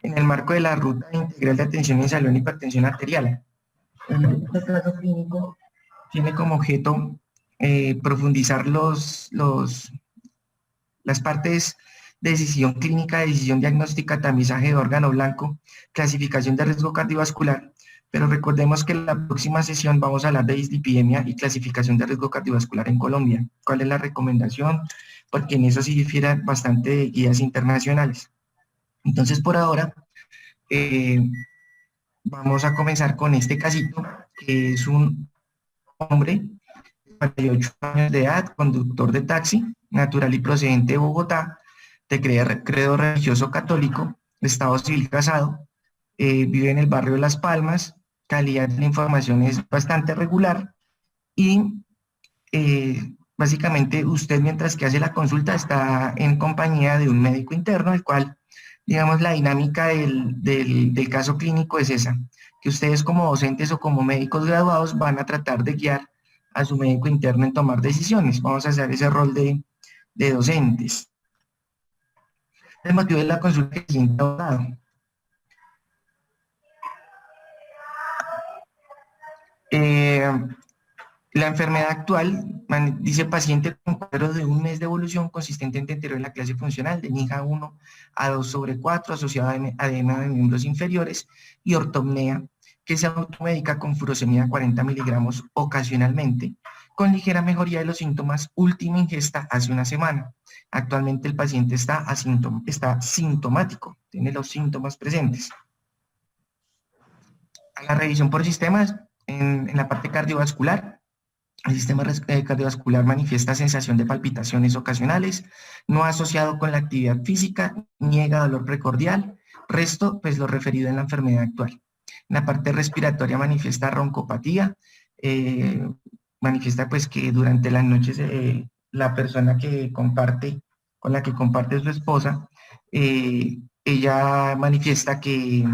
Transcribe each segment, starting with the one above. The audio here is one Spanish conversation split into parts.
en el marco de la Ruta Integral de Atención en Salud en Hipertensión Arterial. Este caso clínico tiene como objeto profundizar las partes de decisión clínica, decisión diagnóstica, tamizaje de órgano blanco, clasificación de riesgo cardiovascular, pero recordemos que en la próxima sesión vamos a hablar de dislipidemia y clasificación de riesgo cardiovascular en Colombia. ¿Cuál es la recomendación? Porque en eso sí difieren bastante de guías internacionales. Entonces, por ahora, vamos a comenzar con este casito, que es un hombre de 48 años de edad, conductor de taxi, natural y procedente de Bogotá, de credo religioso católico, estado civil casado, vive en el barrio de Las Palmas, calidad de la información es bastante regular y básicamente usted mientras que hace la consulta está en compañía de un médico interno, el cual, digamos, la dinámica del caso clínico es esa, que ustedes como docentes o como médicos graduados van a tratar de guiar a su médico interno en tomar decisiones. Vamos a hacer ese rol de docentes. El motivo de la consulta es el siguiente abogado. La enfermedad actual, dice paciente con cuadro de un mes de evolución consistente en deterioro en la clase funcional de NIHA 1 a 2/4 asociado a edema de miembros inferiores y ortopnea que se automedica con furosemida 40 miligramos ocasionalmente, con ligera mejoría de los síntomas, última ingesta hace una semana. Actualmente el paciente está sintomático, tiene los síntomas presentes. A la revisión por sistemas, en la parte cardiovascular, el sistema cardiovascular manifiesta sensación de palpitaciones ocasionales, no asociado con la actividad física, niega dolor precordial, resto, pues lo referido en la enfermedad actual. En la parte respiratoria manifiesta roncopatía, manifiesta pues que durante las noches la persona con la que comparte su esposa, ella manifiesta que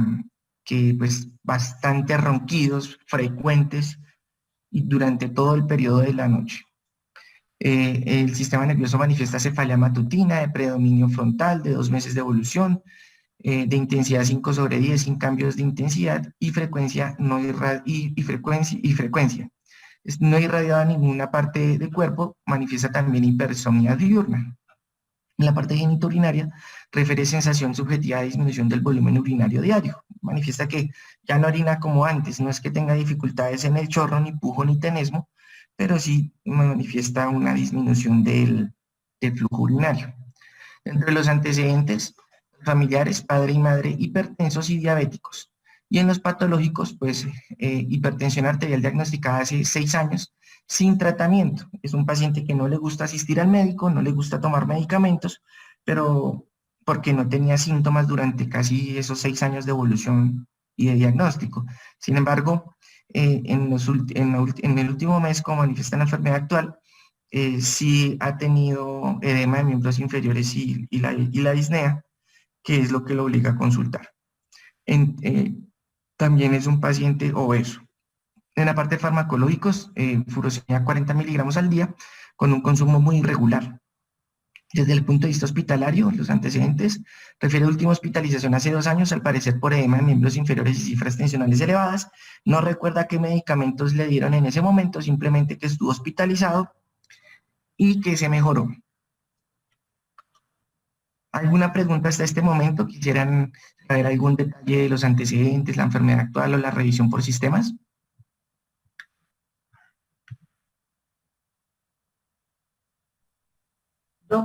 pues bastante ronquidos frecuentes y durante todo el periodo de la noche. El sistema nervioso manifiesta cefalea matutina de predominio frontal de 2 meses de evolución, de intensidad 5/10 sin cambios de intensidad y frecuencia no irradiada a ninguna parte del cuerpo, manifiesta también hipersomnia diurna. En la parte genitourinaria refiere sensación subjetiva de disminución del volumen urinario diario. Manifiesta que ya no orina como antes, no es que tenga dificultades en el chorro, ni pujo, ni tenesmo, pero sí manifiesta una disminución del flujo urinario. Entre los antecedentes familiares, padre y madre hipertensos y diabéticos. Y en los patológicos, pues hipertensión arterial diagnosticada hace 6 años, sin tratamiento. Es un paciente que no le gusta asistir al médico, no le gusta tomar medicamentos, pero porque no tenía síntomas durante casi esos 6 años de evolución y de diagnóstico. Sin embargo, en el último mes, como manifiesta la enfermedad actual, sí ha tenido edema de miembros inferiores y la disnea, que es lo que lo obliga a consultar. También es un paciente obeso. En la parte de farmacológicos, furosemida 40 miligramos al día, con un consumo muy irregular. Desde el punto de vista hospitalario, los antecedentes, refiere a última hospitalización hace 2 años, al parecer por edema de miembros inferiores y cifras tensionales elevadas. No recuerda qué medicamentos le dieron en ese momento, simplemente que estuvo hospitalizado y que se mejoró. ¿Alguna pregunta hasta este momento? ¿Quisieran saber algún detalle de los antecedentes, la enfermedad actual o la revisión por sistemas?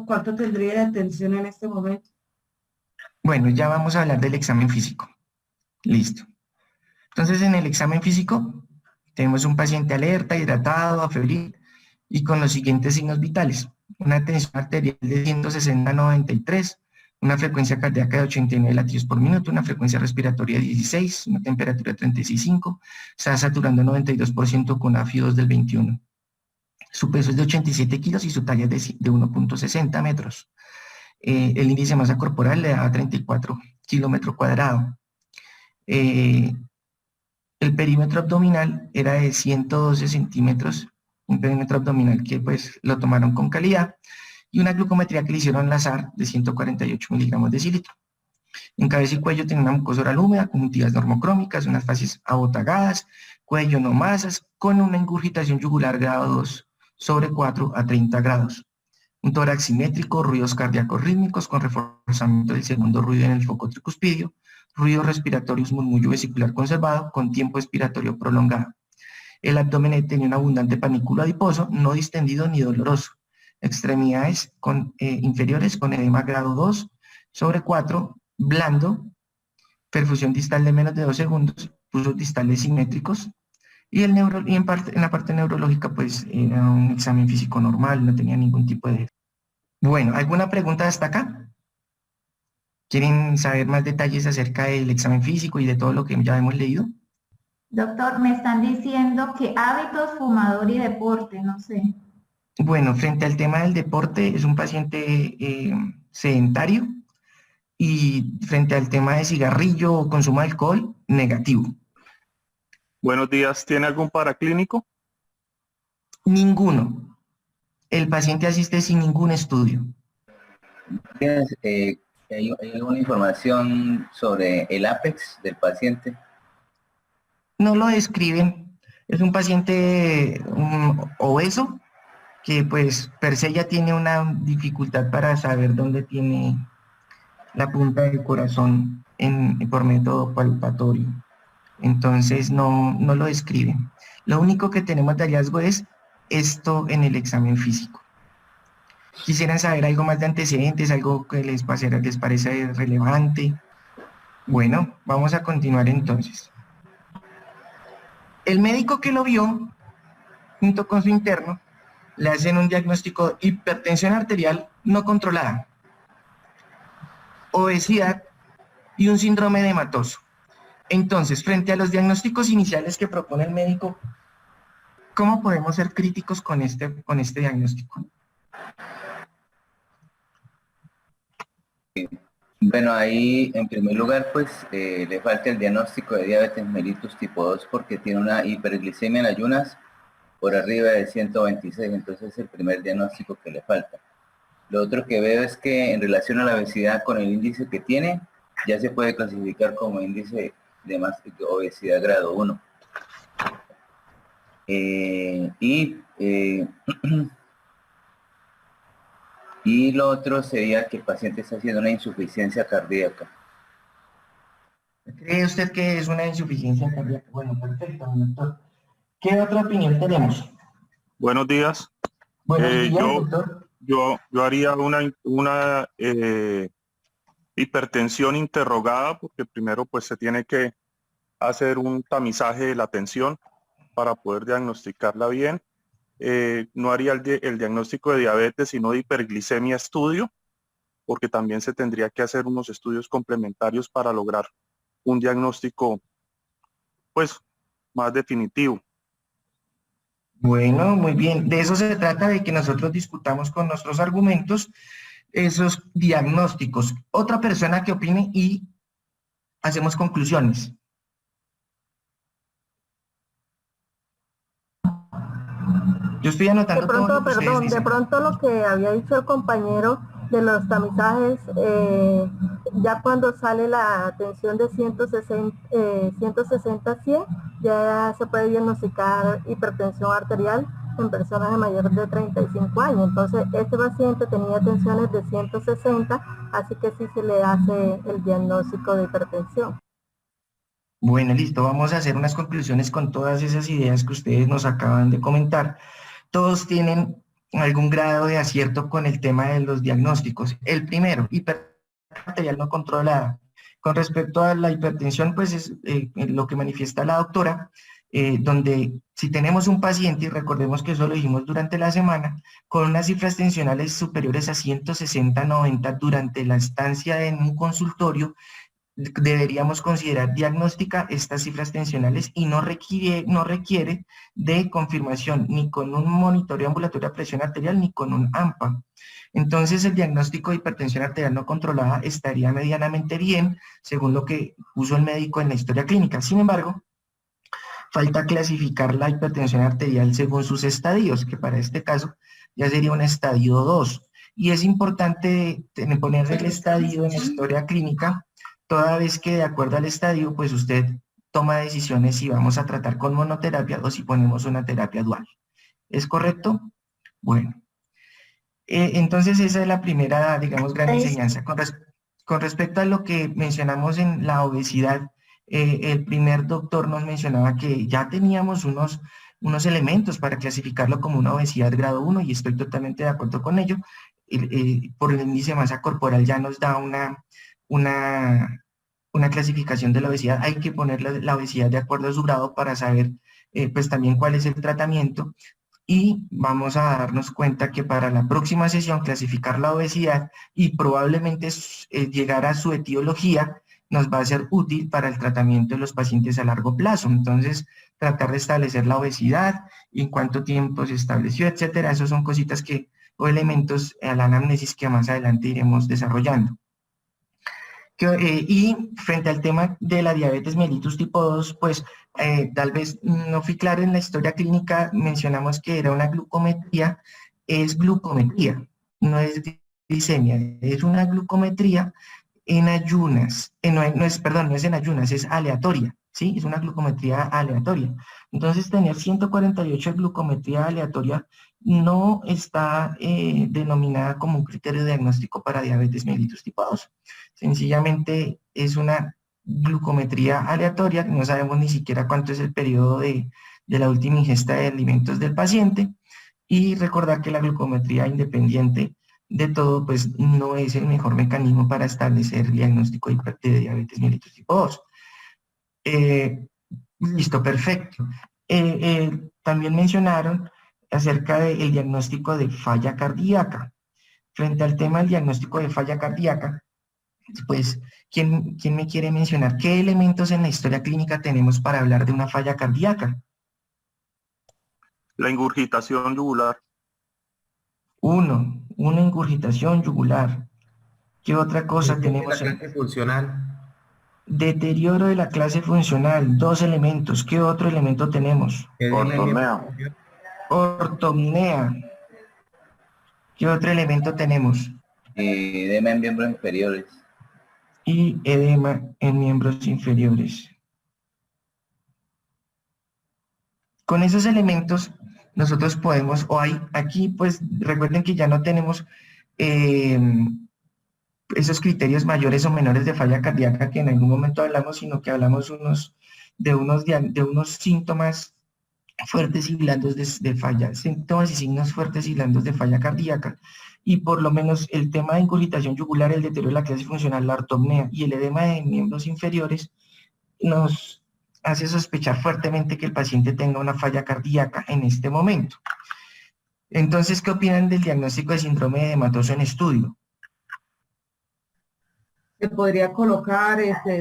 ¿Cuánto tendría de atención en este momento? Bueno, ya vamos a hablar del examen físico. Listo. Entonces, en el examen físico, tenemos un paciente alerta, hidratado, afebril y con los siguientes signos vitales. Una tensión arterial de 160/93, una frecuencia cardíaca de 89 latidos por minuto, una frecuencia respiratoria de 16, una temperatura de 36.5, está saturando 92% con AFI2 del 21. Su peso es de 87 kilos y su talla es de 1.60 metros. El índice de masa corporal le da 34 kilómetros cuadrados. El perímetro abdominal era de 112 centímetros, un perímetro abdominal que pues lo tomaron con calidad, y una glucometría que le hicieron al azar de 148 miligramos de decilitro. En cabeza y cuello tenía una mucosa oral húmeda, conjuntivas normocrómicas, unas facies abotagadas, cuello no masas, con una ingurgitación yugular grado 2 sobre 4 a 30 grados. Un tórax simétrico, ruidos cardíacos rítmicos con reforzamiento del segundo ruido en el foco tricuspidio, ruido respiratorio murmullo vesicular conservado con tiempo expiratorio prolongado. El abdomen tenía un abundante panículo adiposo, no distendido ni doloroso. Extremidades inferiores con edema grado 2 sobre 4, blando, perfusión distal de menos de 2 segundos, pulsos distales simétricos, y en la parte neurológica pues era un examen físico normal, no tenía ningún tipo de... Bueno, ¿alguna pregunta hasta acá? ¿Quieren saber más detalles acerca del examen físico y de todo lo que ya hemos leído? Doctor, me están diciendo que hábitos, fumador y deporte, no sé. Bueno, frente al tema del deporte, es un paciente sedentario, y frente al tema de cigarrillo o consumo de alcohol, negativo. Buenos días, ¿tiene algún paraclínico? Ninguno. El paciente asiste sin ningún estudio. ¿Hay alguna información sobre el APEX del paciente? No lo describen. Es un paciente obeso que pues per se ya tiene una dificultad para saber dónde tiene la punta del corazón por método palpatorio. Entonces no lo describen. Lo único que tenemos de hallazgo es esto en el examen físico. ¿Quisieran saber algo más de antecedentes, algo que les parece relevante? Bueno, vamos a continuar entonces. El médico que lo vio, junto con su interno, le hacen un diagnóstico de hipertensión arterial no controlada, obesidad y un síndrome edematoso. Entonces, frente a los diagnósticos iniciales que propone el médico, ¿cómo podemos ser críticos con este diagnóstico? Bueno, ahí en primer lugar pues le falta el diagnóstico de diabetes mellitus tipo 2 porque tiene una hiperglicemia en ayunas por arriba de 126, entonces es el primer diagnóstico que le falta. Lo otro que veo es que en relación a la obesidad con el índice que tiene, ya se puede clasificar como índice de obesidad grado 1. Y lo otro sería que el paciente está haciendo una insuficiencia cardíaca. ¿Cree usted que es una insuficiencia cardíaca? Bueno, perfecto, doctor. ¿Qué otra opinión tenemos? Buenos días. Buenos días, doctor. Yo haría una hipertensión interrogada, porque primero pues se tiene que hacer un tamizaje de la tensión para poder diagnosticarla bien. No haría el diagnóstico de diabetes, sino de hiperglicemia estudio, porque también se tendría que hacer unos estudios complementarios para lograr un diagnóstico pues más definitivo. Bueno, muy bien. De eso se trata, de que nosotros discutamos con nuestros argumentos esos diagnósticos. Otra persona que opine y hacemos conclusiones. Yo estoy anotando todo lo que ustedes dicen. De pronto lo que había dicho el compañero de los tamizajes, ya cuando sale la tensión de 160-100, ya se puede diagnosticar hipertensión arterial en personas de mayores de 35 años. Entonces, este paciente tenía tensiones de 160, así que sí se le hace el diagnóstico de hipertensión. Bueno, listo. Vamos a hacer unas conclusiones con todas esas ideas que ustedes nos acaban de comentar. Todos tienen algún grado de acierto con el tema de los diagnósticos. El primero, hipertensión arterial no controlada. Con respecto a la hipertensión, pues es lo que manifiesta la doctora, donde si tenemos un paciente, y recordemos que eso lo dijimos durante la semana, con unas cifras tensionales superiores a 160-90 durante la estancia en un consultorio, deberíamos considerar diagnóstica estas cifras tensionales y no requiere de confirmación ni con un monitoreo ambulatorio de presión arterial ni con un AMPA. Entonces el diagnóstico de hipertensión arterial no controlada estaría medianamente bien, según lo que puso el médico en la historia clínica. Sin embargo, falta clasificar la hipertensión arterial según sus estadios, que para este caso ya sería un estadio 2. Y es importante poner el estadio en la historia clínica toda vez que de acuerdo al estadio, pues usted toma decisiones si vamos a tratar con monoterapia o si ponemos una terapia dual. ¿Es correcto? Bueno. Entonces esa es la primera, digamos, gran enseñanza. Con respecto a lo que mencionamos en la obesidad, el primer doctor nos mencionaba que ya teníamos unos elementos para clasificarlo como una obesidad grado 1 y estoy totalmente de acuerdo con ello. Por el índice de masa corporal ya nos da una clasificación de la obesidad. Hay que poner la obesidad de acuerdo a su grado para saber pues también cuál es el tratamiento. Y vamos a darnos cuenta que para la próxima sesión clasificar la obesidad y probablemente llegar a su etiología nos va a ser útil para el tratamiento de los pacientes a largo plazo. Entonces, tratar de establecer la obesidad, en cuánto tiempo se estableció, etcétera. Esas son cositas o elementos a la anamnesis que más adelante iremos desarrollando. Y frente al tema de la diabetes mellitus tipo 2, pues tal vez no fui claro en la historia clínica, mencionamos que era una glucometría, es glucometría, no es glicemia, es una glucometría en ayunas, no es en ayunas, es aleatoria, ¿sí? Es una glucometría aleatoria. Entonces tener 148 de glucometría aleatoria no está denominada como un criterio diagnóstico para diabetes mellitus tipo 2. Sencillamente es una glucometría aleatoria, no sabemos ni siquiera cuánto es el periodo de la última ingesta de alimentos del paciente, y recordar que la glucometría independiente de todo, pues no es el mejor mecanismo para establecer el diagnóstico de diabetes mellitus tipo 2. Listo, perfecto. También mencionaron acerca del diagnóstico de falla cardíaca. Frente al tema del diagnóstico de falla cardíaca, pues, ¿quién me quiere mencionar qué elementos en la historia clínica tenemos para hablar de una falla cardíaca? La ingurgitación yugular. Una ingurgitación yugular. ¿Qué otra cosa tenemos? La clase funcional. Deterioro de la clase funcional, 2 elementos. ¿Qué otro elemento tenemos? Ortopnea. Ortopnea. ¿Qué otro elemento tenemos? Edema en miembros inferiores. Y edema en miembros inferiores. Con esos elementos nosotros podemos, aquí pues recuerden que ya no tenemos esos criterios mayores o menores de falla cardíaca que en algún momento hablamos, sino que hablamos de unos síntomas fuertes y blandos de falla, síntomas y signos fuertes y blandos de falla cardíaca. Y por lo menos el tema de ingurgitación yugular, el deterioro de la clase funcional, la ortopnea y el edema de miembros inferiores nos hace sospechar fuertemente que el paciente tenga una falla cardíaca en este momento. Entonces, ¿qué opinan del diagnóstico de síndrome edematoso en estudio? Se podría colocar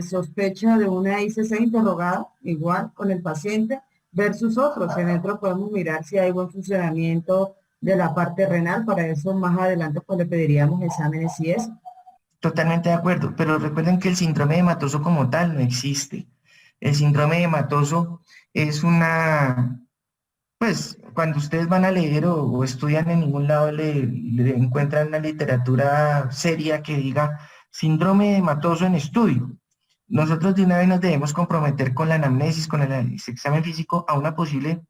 sospecha de una ICC interrogada, igual con el paciente, versus otros. En otro podemos mirar si hay buen funcionamiento de la parte renal. Para eso más adelante pues le pediríamos exámenes y eso. Totalmente de acuerdo, pero recuerden que el síndrome edematoso como tal no existe. El síndrome edematoso es pues cuando ustedes van a leer o estudian en ningún lado le encuentran una literatura seria que diga síndrome edematoso en estudio. Nosotros de una vez nos debemos comprometer con la anamnesis, con el examen físico a una posible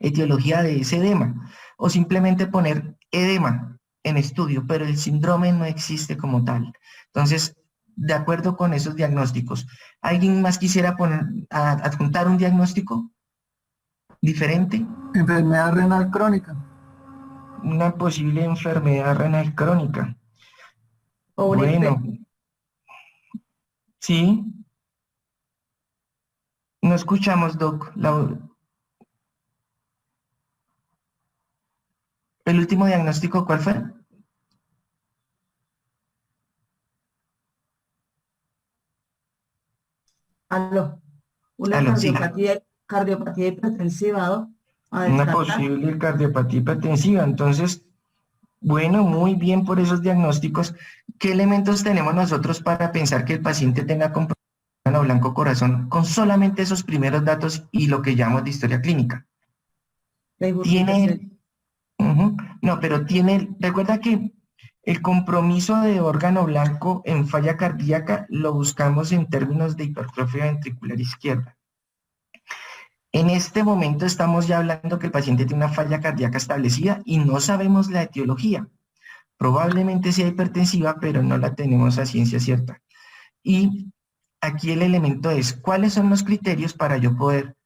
etiología de ese edema, o simplemente poner edema en estudio, pero el síndrome no existe como tal. Entonces, de acuerdo con esos diagnósticos, ¿alguien más quisiera adjuntar un diagnóstico diferente? Enfermedad renal crónica. Una posible enfermedad renal crónica. Bueno, sí. No escuchamos, Doc. ¿El último diagnóstico cuál fue? Una sí. cardiopatía hipertensiva, ¿no? Una posible cardiopatía hipertensiva. Entonces, bueno, muy bien por esos diagnósticos. ¿Qué elementos tenemos nosotros para pensar que el paciente tenga comprometido blanco corazón con solamente esos primeros datos y lo que llamamos de historia clínica? Tiene, no, pero recuerda que El compromiso de órgano blanco en falla cardíaca lo buscamos en términos de hipertrofia ventricular izquierda. En este momento estamos ya hablando que el paciente tiene una falla cardíaca establecida y no sabemos la etiología. Probablemente sea hipertensiva, pero no la tenemos a ciencia cierta. Y aquí el elemento es, ¿cuáles son los criterios para yo poder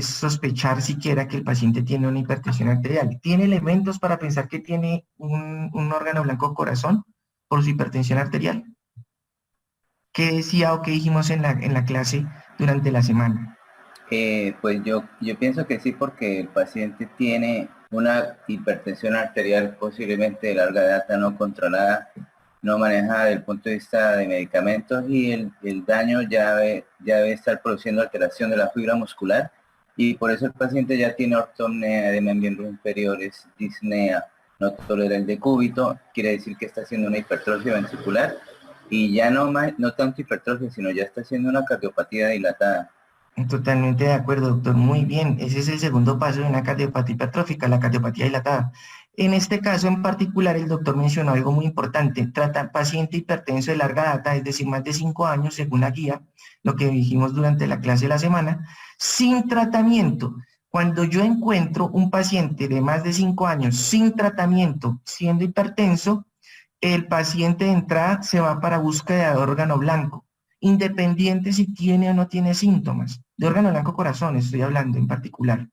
sospechar siquiera que el paciente tiene una hipertensión arterial? ¿Tiene elementos para pensar que tiene un órgano blanco corazón por su hipertensión arterial? ¿Qué decía o qué dijimos en la clase durante la semana? Pues yo pienso que sí, porque el paciente tiene una hipertensión arterial posiblemente de larga data no controlada, no manejada desde el punto de vista de medicamentos, y el daño ya debe estar produciendo alteración de la fibra muscular, y por eso el paciente ya tiene ortopnea, edema en miembros inferiores, disnea, no tolera el decúbito, quiere decir que está haciendo una hipertrofia ventricular, y ya no tanto hipertrofia, sino ya está haciendo una cardiopatía dilatada. Totalmente de acuerdo, doctor. Muy bien. Ese es el segundo paso de una cardiopatía hipertrófica, la cardiopatía dilatada. En este caso en particular, el doctor mencionó algo muy importante. Trata paciente hipertenso de larga data, es decir, más de 5 años, según la guía, lo que dijimos durante la clase de la semana, sin tratamiento. Cuando yo encuentro un paciente de más de 5 años sin tratamiento, siendo hipertenso, el paciente de entrada se va para búsqueda de órgano blanco, independiente si tiene o no tiene síntomas. De órgano blanco corazón estoy hablando en particular,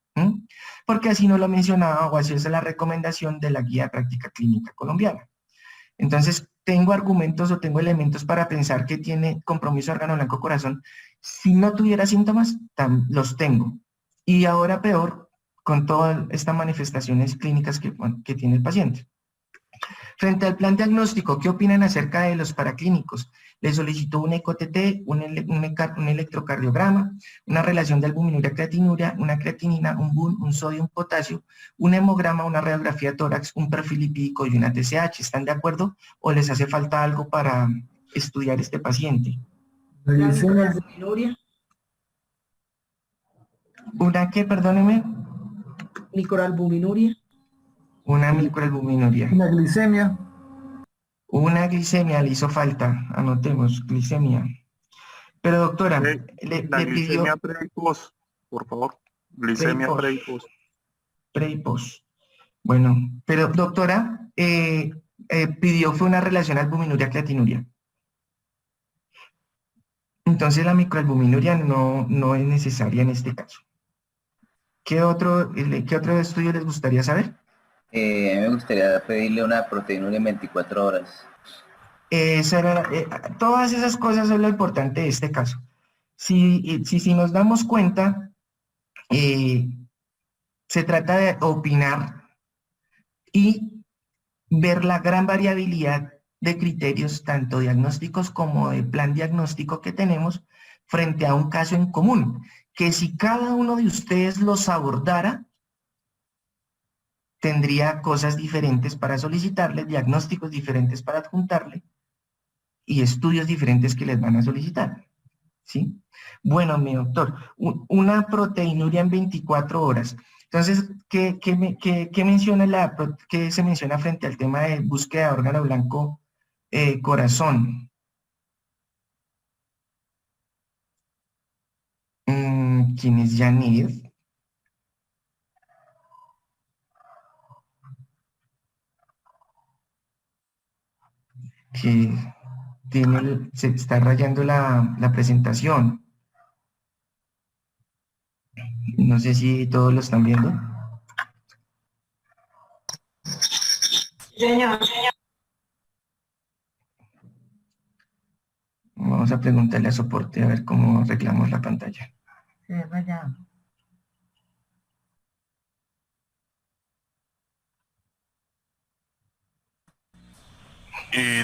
porque así no lo mencionaba o así es la recomendación de la guía de práctica clínica colombiana. Entonces, tengo argumentos o tengo elementos para pensar que tiene compromiso de órgano blanco corazón. Si no tuviera síntomas, los tengo. Y ahora peor, con todas estas manifestaciones clínicas que tiene el paciente. Frente al plan diagnóstico, ¿qué opinan acerca de los paraclínicos? Le solicitó un ECO-TT, un electrocardiograma, una relación de albuminuria creatinuria, una creatinina, un BUN, un sodio, un potasio, un hemograma, una radiografía tórax, un perfil lipídico y una TSH. ¿Están de acuerdo o les hace falta algo para estudiar este paciente? La microalbuminuria. ¿Una qué, perdóneme? Microalbuminuria. Una microalbuminuria. La glicemia. Una glicemia le hizo falta, anotemos, glicemia. Pero doctora, La le glicemia pidió pre y post, por favor. Glicemia pre y post. pre y post. Bueno, pero doctora, pidió fue una relación albuminuria creatinuria. Entonces la microalbuminuria no es necesaria en este caso. ¿Qué otro estudio les gustaría saber? A mí me gustaría pedirle una proteinuria en 24 horas. Todas esas cosas son lo importante de este caso. Si nos damos cuenta, se trata de opinar y ver la gran variabilidad de criterios, tanto diagnósticos como de plan diagnóstico que tenemos frente a un caso en común, que si cada uno de ustedes los abordara, tendría cosas diferentes para solicitarle, diagnósticos diferentes para adjuntarle y estudios diferentes que les van a solicitar. ¿Sí? Bueno, mi doctor, una proteinuria en 24 horas. Entonces, ¿qué se menciona frente al tema de búsqueda de órgano blanco corazón? ¿Quién es Janet? Que se está rayando la presentación. No sé si todos lo están viendo. Señor. Vamos a preguntarle a soporte a ver cómo arreglamos la pantalla. Se ve rayado.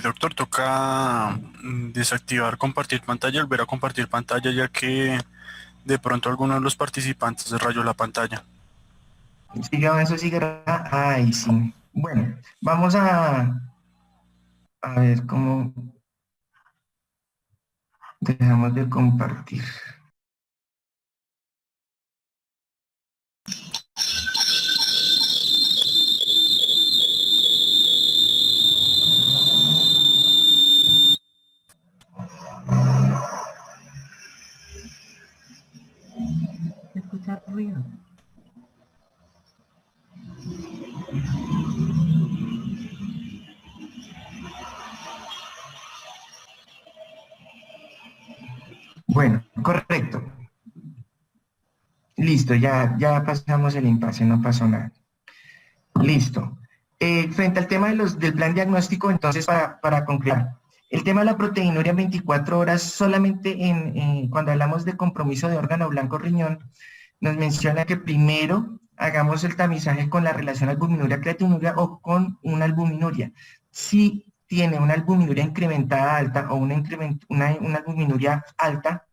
Doctor, toca desactivar compartir pantalla, volver a compartir pantalla, ya que de pronto alguno de los participantes rayó la pantalla. Siga, eso sigue. Ay, sí. Bueno, vamos a ver cómo dejamos de compartir. Escuchar ruido. Bueno, correcto. Listo, ya pasamos el impasse, no pasó nada. Listo. Frente al tema del plan diagnóstico, entonces, para concluir, el tema de la proteinuria en 24 horas, solamente cuando hablamos de compromiso de órgano blanco riñón, nos menciona que primero hagamos el tamizaje con la relación albuminuria-creatinuria o con una albuminuria. Si tiene una albuminuria incrementada alta o una albuminuria alta,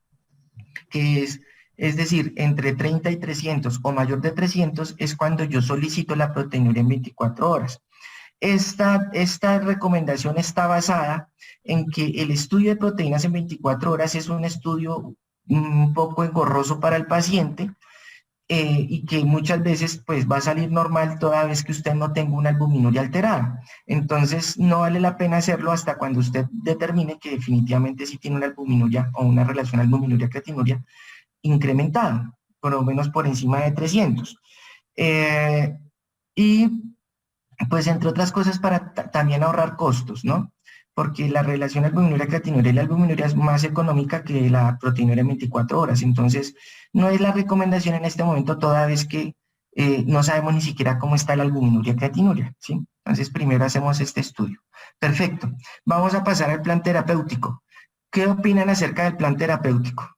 que es decir, entre 30 y 300 o mayor de 300, es cuando yo solicito la proteinuria en 24 horas. Esta recomendación está basada en que el estudio de proteínas en 24 horas es un estudio un poco engorroso para el paciente, y que muchas veces pues va a salir normal toda vez que usted no tenga una albuminuria alterada. Entonces no vale la pena hacerlo hasta cuando usted determine que definitivamente sí tiene una albuminuria o una relación albuminuria-creatinuria incrementada, por lo menos por encima de 300. Y pues entre otras cosas para también ahorrar costos, ¿no? Porque la relación albuminuria-creatinuria y la albuminuria es más económica que la proteinuria en 24 horas. Entonces, no es la recomendación en este momento, toda vez que no sabemos ni siquiera cómo está la albuminuria-creatinuria, ¿sí? Entonces, primero hacemos este estudio. Perfecto. Vamos a pasar al plan terapéutico. ¿Qué opinan acerca del plan terapéutico?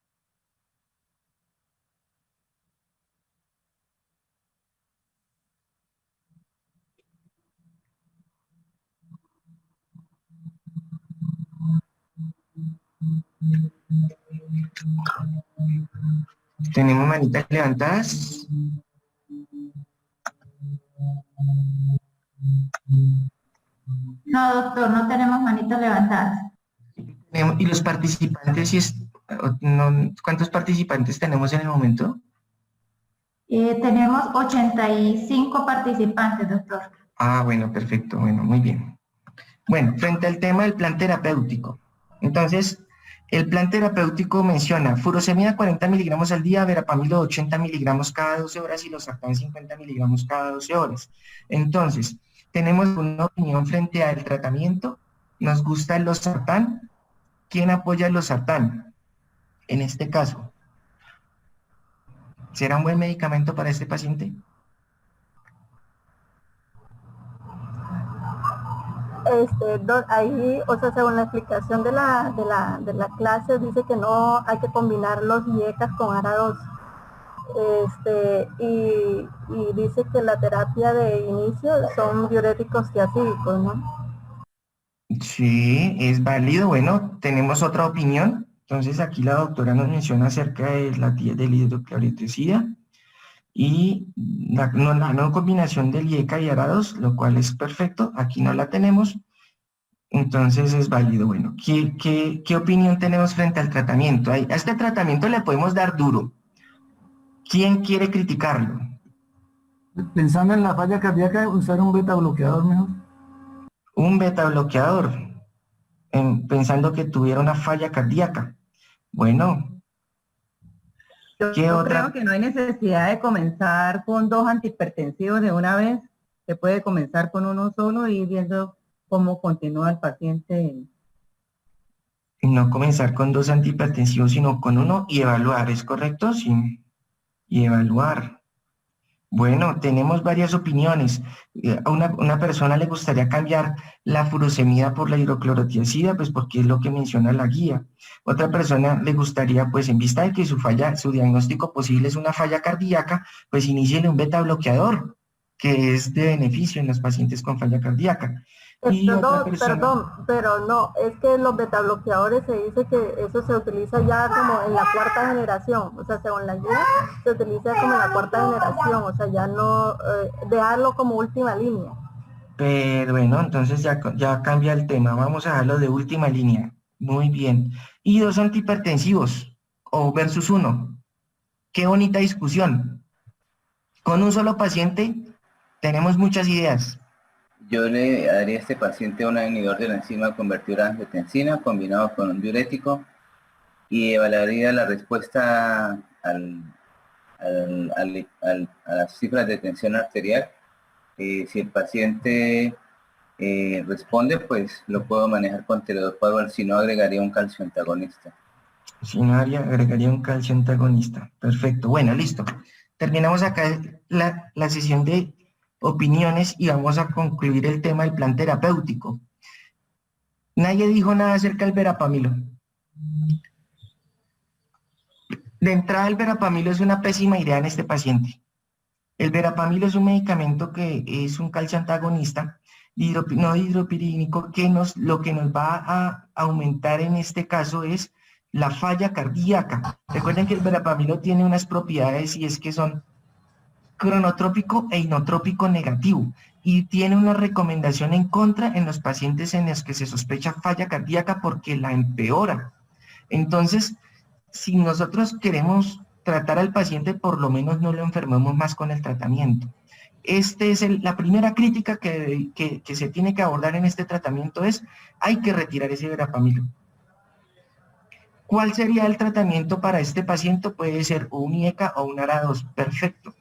¿Tenemos manitas levantadas? No, doctor, no tenemos manitas levantadas. ¿Y los participantes? ¿Cuántos participantes tenemos en el momento? Tenemos 85 participantes, doctor. Ah, bueno, perfecto, bueno, muy bien. Bueno, frente al tema del plan terapéutico. Entonces, el plan terapéutico menciona furosemida 40 miligramos al día, verapamilo 80 miligramos cada 12 horas y losartán 50 miligramos cada 12 horas. Entonces, tenemos una opinión frente al tratamiento. Nos gusta el losartán. ¿Quién apoya el losartán? En este caso, ¿será un buen medicamento para este paciente? Ahí, o sea, según la explicación de la clase, dice que no hay que combinar los IECAS con ARA2. Y dice que la terapia de inicio son diuréticos tiacídicos, ¿no? Sí, es válido. Bueno, tenemos otra opinión. Entonces aquí la doctora nos menciona acerca de del hidroclorotiazida y la no combinación del IECA y ARA2, lo cual es perfecto. Aquí no la tenemos. Entonces es válido. Bueno, ¿qué opinión tenemos frente al tratamiento? A este tratamiento le podemos dar duro. ¿Quién quiere criticarlo? Pensando en la falla cardíaca, usar un beta bloqueador mejor. Un beta bloqueador, pensando que tuviera una falla cardíaca. Bueno, Yo creo que no hay necesidad de comenzar con 2 antihipertensivos de una vez. Se puede comenzar con uno solo y ir viendo cómo continúa el paciente. No comenzar con 2 antihipertensivos, sino con uno y evaluar, ¿es correcto? Sí. Y evaluar. Bueno, tenemos varias opiniones. A una persona le gustaría cambiar la furosemida por la hidroclorotiazida, pues porque es lo que menciona la guía. Otra persona le gustaría, pues en vista de que su diagnóstico posible es una falla cardíaca, pues iníciele un beta bloqueador, que es de beneficio en los pacientes con falla cardíaca. Perdón, pero no, es que los beta bloqueadores se dice que eso se utiliza ya como en la 4ª generación, o sea, según la guía, se utiliza como en la 4ª generación, o sea, ya no, dejarlo como última línea. Pero bueno, entonces ya cambia el tema, vamos a dejarlo de última línea. Muy bien. Y 2 antihipertensivos, o versus 1. Qué bonita discusión. Con un solo paciente tenemos muchas ideas. Yo le daría a este paciente un inhibidor de la enzima convertidora de angiotensina combinado con un diurético y evaluaría la respuesta a las cifras de tensión arterial. Si el paciente responde, pues lo puedo manejar con tirodopa, si no agregaría un calcio antagonista. Si no, agregaría un calcio antagonista. Perfecto. Bueno, listo. Terminamos acá la sesión de opiniones y vamos a concluir el tema del plan terapéutico. Nadie dijo nada acerca del verapamilo. De entrada, el verapamilo es una pésima idea en este paciente. El verapamilo es un medicamento que es un calcio antagonista no hidropirínico que lo que nos va a aumentar en este caso es la falla cardíaca. Recuerden que el verapamilo tiene unas propiedades y es que son cronotrópico e inotrópico negativo y tiene una recomendación en contra en los pacientes en los que se sospecha falla cardíaca porque la empeora. Entonces, si nosotros queremos tratar al paciente, por lo menos no lo enfermemos más con el tratamiento. La primera crítica que se tiene que abordar en este tratamiento es, hay que retirar ese verapamilo. ¿Cuál sería el tratamiento para este paciente? Puede ser un IECA o un ARA2, perfecto.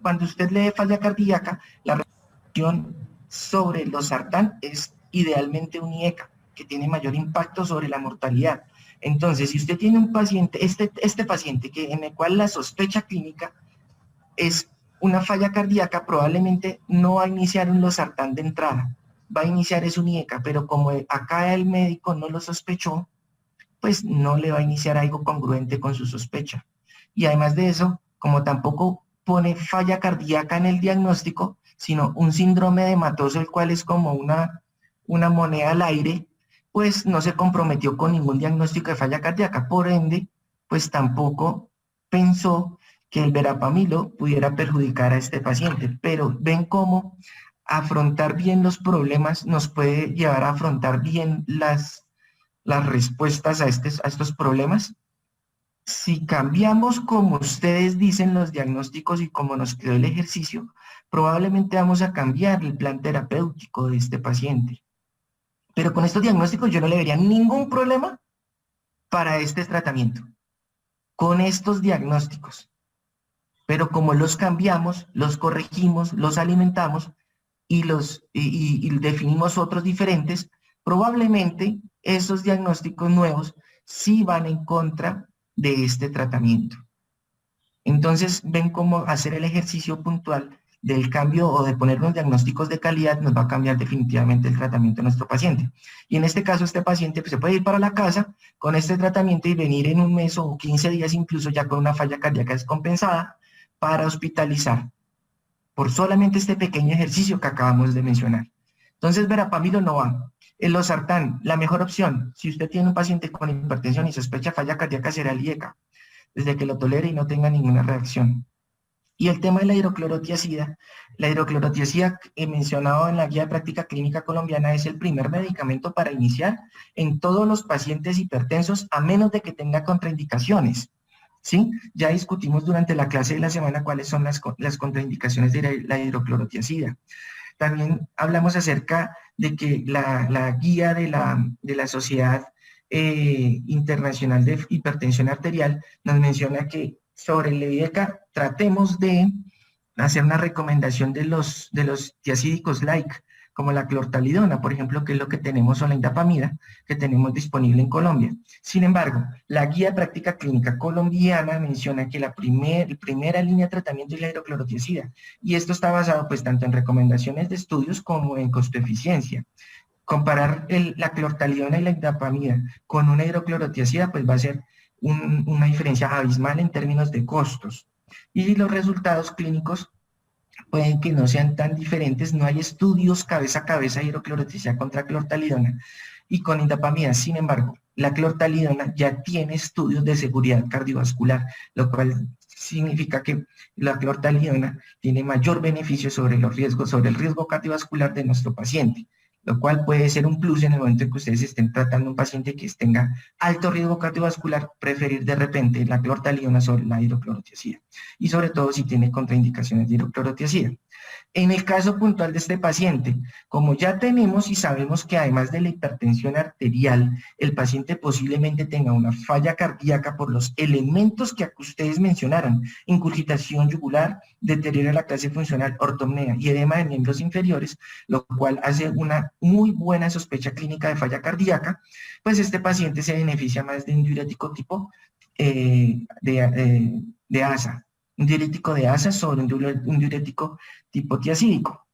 Cuando usted le dé falla cardíaca, la recomendación sobre los sartán es idealmente un IECA, que tiene mayor impacto sobre la mortalidad. Entonces, si usted tiene un paciente, este paciente en el cual la sospecha clínica es una falla cardíaca, probablemente no va a iniciar un losartán de entrada, va a iniciar es un IECA, pero como acá el médico no lo sospechó, pues no le va a iniciar algo congruente con su sospecha. Y además de eso, como tampoco pone falla cardíaca en el diagnóstico, sino un síndrome de hematoso, el cual es como una moneda al aire, pues no se comprometió con ningún diagnóstico de falla cardíaca, por ende, pues tampoco pensó que el verapamilo pudiera perjudicar a este paciente. Pero ven cómo afrontar bien los problemas nos puede llevar a afrontar bien las respuestas a estos problemas. Si cambiamos como ustedes dicen los diagnósticos y como nos quedó el ejercicio, probablemente vamos a cambiar el plan terapéutico de este paciente. Pero con estos diagnósticos yo no le vería ningún problema para este tratamiento. Con estos diagnósticos. Pero como los cambiamos, los corregimos, los alimentamos y definimos otros diferentes, probablemente esos diagnósticos nuevos sí van en contra de este tratamiento. Entonces, ven cómo hacer el ejercicio puntual del cambio o de poner unos diagnósticos de calidad nos va a cambiar definitivamente el tratamiento de nuestro paciente. Y en este caso, este paciente pues, se puede ir para la casa con este tratamiento y venir en un mes o 15 días incluso ya con una falla cardíaca descompensada para hospitalizar por solamente este pequeño ejercicio que acabamos de mencionar. Entonces, verapamilo no va. El losartán, la mejor opción, si usted tiene un paciente con hipertensión y sospecha falla cardíaca, será el IECA, desde que lo tolere y no tenga ninguna reacción. Y el tema de la hidroclorotiazida mencionado en la guía de práctica clínica colombiana es el primer medicamento para iniciar en todos los pacientes hipertensos a menos de que tenga contraindicaciones. ¿Sí? Ya discutimos durante la clase de la semana cuáles son las contraindicaciones de la hidroclorotiazida. También hablamos acerca de que la guía de la Sociedad Internacional de Hipertensión Arterial nos menciona que sobre el IECA tratemos de hacer una recomendación de los tiazídicos like, como la clortalidona, por ejemplo, que es lo que tenemos, o la indapamida, que tenemos disponible en Colombia. Sin embargo, la guía de práctica clínica colombiana menciona que la primera línea de tratamiento es la hidroclorotiazida, y esto está basado pues tanto en recomendaciones de estudios como en costo-eficiencia. Comparar la clortalidona y la indapamida con una hidroclorotiazida pues va a ser una diferencia abismal en términos de costos. Y los resultados clínicos pueden que no sean tan diferentes, no hay estudios cabeza a cabeza de hidroclorotiazida contra clortalidona y con indapamida. Sin embargo, la clortalidona ya tiene estudios de seguridad cardiovascular, lo cual significa que la clortalidona tiene mayor beneficio sobre el riesgo cardiovascular de nuestro paciente. lo cual puede ser un plus en el momento en que ustedes estén tratando a un paciente que tenga alto riesgo cardiovascular, preferir de repente la clortalidona sobre la hidroclorotiazida, y sobre todo si tiene contraindicaciones de hidroclorotiazida. En el caso puntual de este paciente, como ya tenemos y sabemos que además de la hipertensión arterial, el paciente posiblemente tenga una falla cardíaca por los elementos que ustedes mencionaron, incurgitación yugular, deterioro de la clase funcional, ortopnea y edema de miembros inferiores, lo cual hace una muy buena sospecha clínica de falla cardíaca, pues este paciente se beneficia más de un diurético tipo de ASA, un diurético de ASA sobre un diurético tipo tiazídico.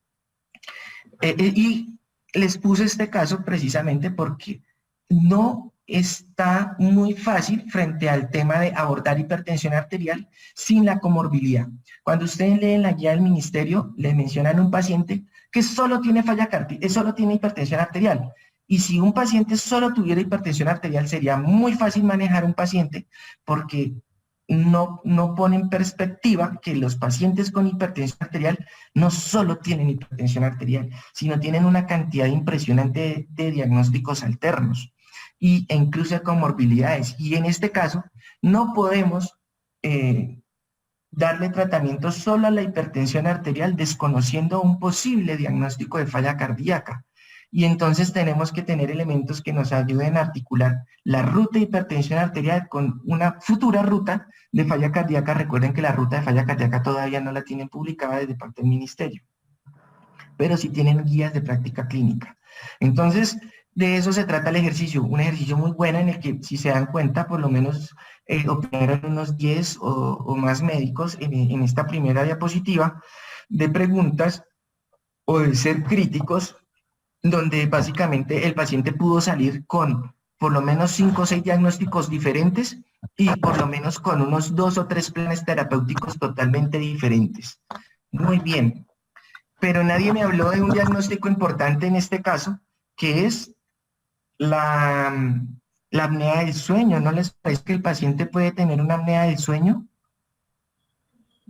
Y les puse este caso precisamente porque no está muy fácil frente al tema de abordar hipertensión arterial sin la comorbilidad. Cuando ustedes leen la guía del ministerio, le mencionan un paciente que solo tiene falla cardíaca, solo tiene hipertensión arterial. Y si un paciente solo tuviera hipertensión arterial, sería muy fácil manejar un paciente porque no pone en perspectiva que los pacientes con hipertensión arterial no solo tienen hipertensión arterial, sino tienen una cantidad impresionante de diagnósticos alternos e incluso de comorbilidades. Y en este caso, no podemos darle tratamiento solo a la hipertensión arterial desconociendo un posible diagnóstico de falla cardíaca. Y entonces tenemos que tener elementos que nos ayuden a articular la ruta de hipertensión arterial con una futura ruta de falla cardíaca. Recuerden que la ruta de falla cardíaca todavía no la tienen publicada desde parte del ministerio, pero sí tienen guías de práctica clínica. Entonces, de eso se trata el ejercicio, un ejercicio muy bueno en el que, si se dan cuenta, por lo menos obtuvieron unos 10 o más médicos en esta primera diapositiva de preguntas o de ser críticos, donde básicamente el paciente pudo salir con por lo menos 5 o 6 diagnósticos diferentes y por lo menos con unos 2 o 3 planes terapéuticos totalmente diferentes. Muy bien, pero nadie me habló de un diagnóstico importante en este caso, que es la apnea del sueño. ¿No les parece que el paciente puede tener una apnea del sueño?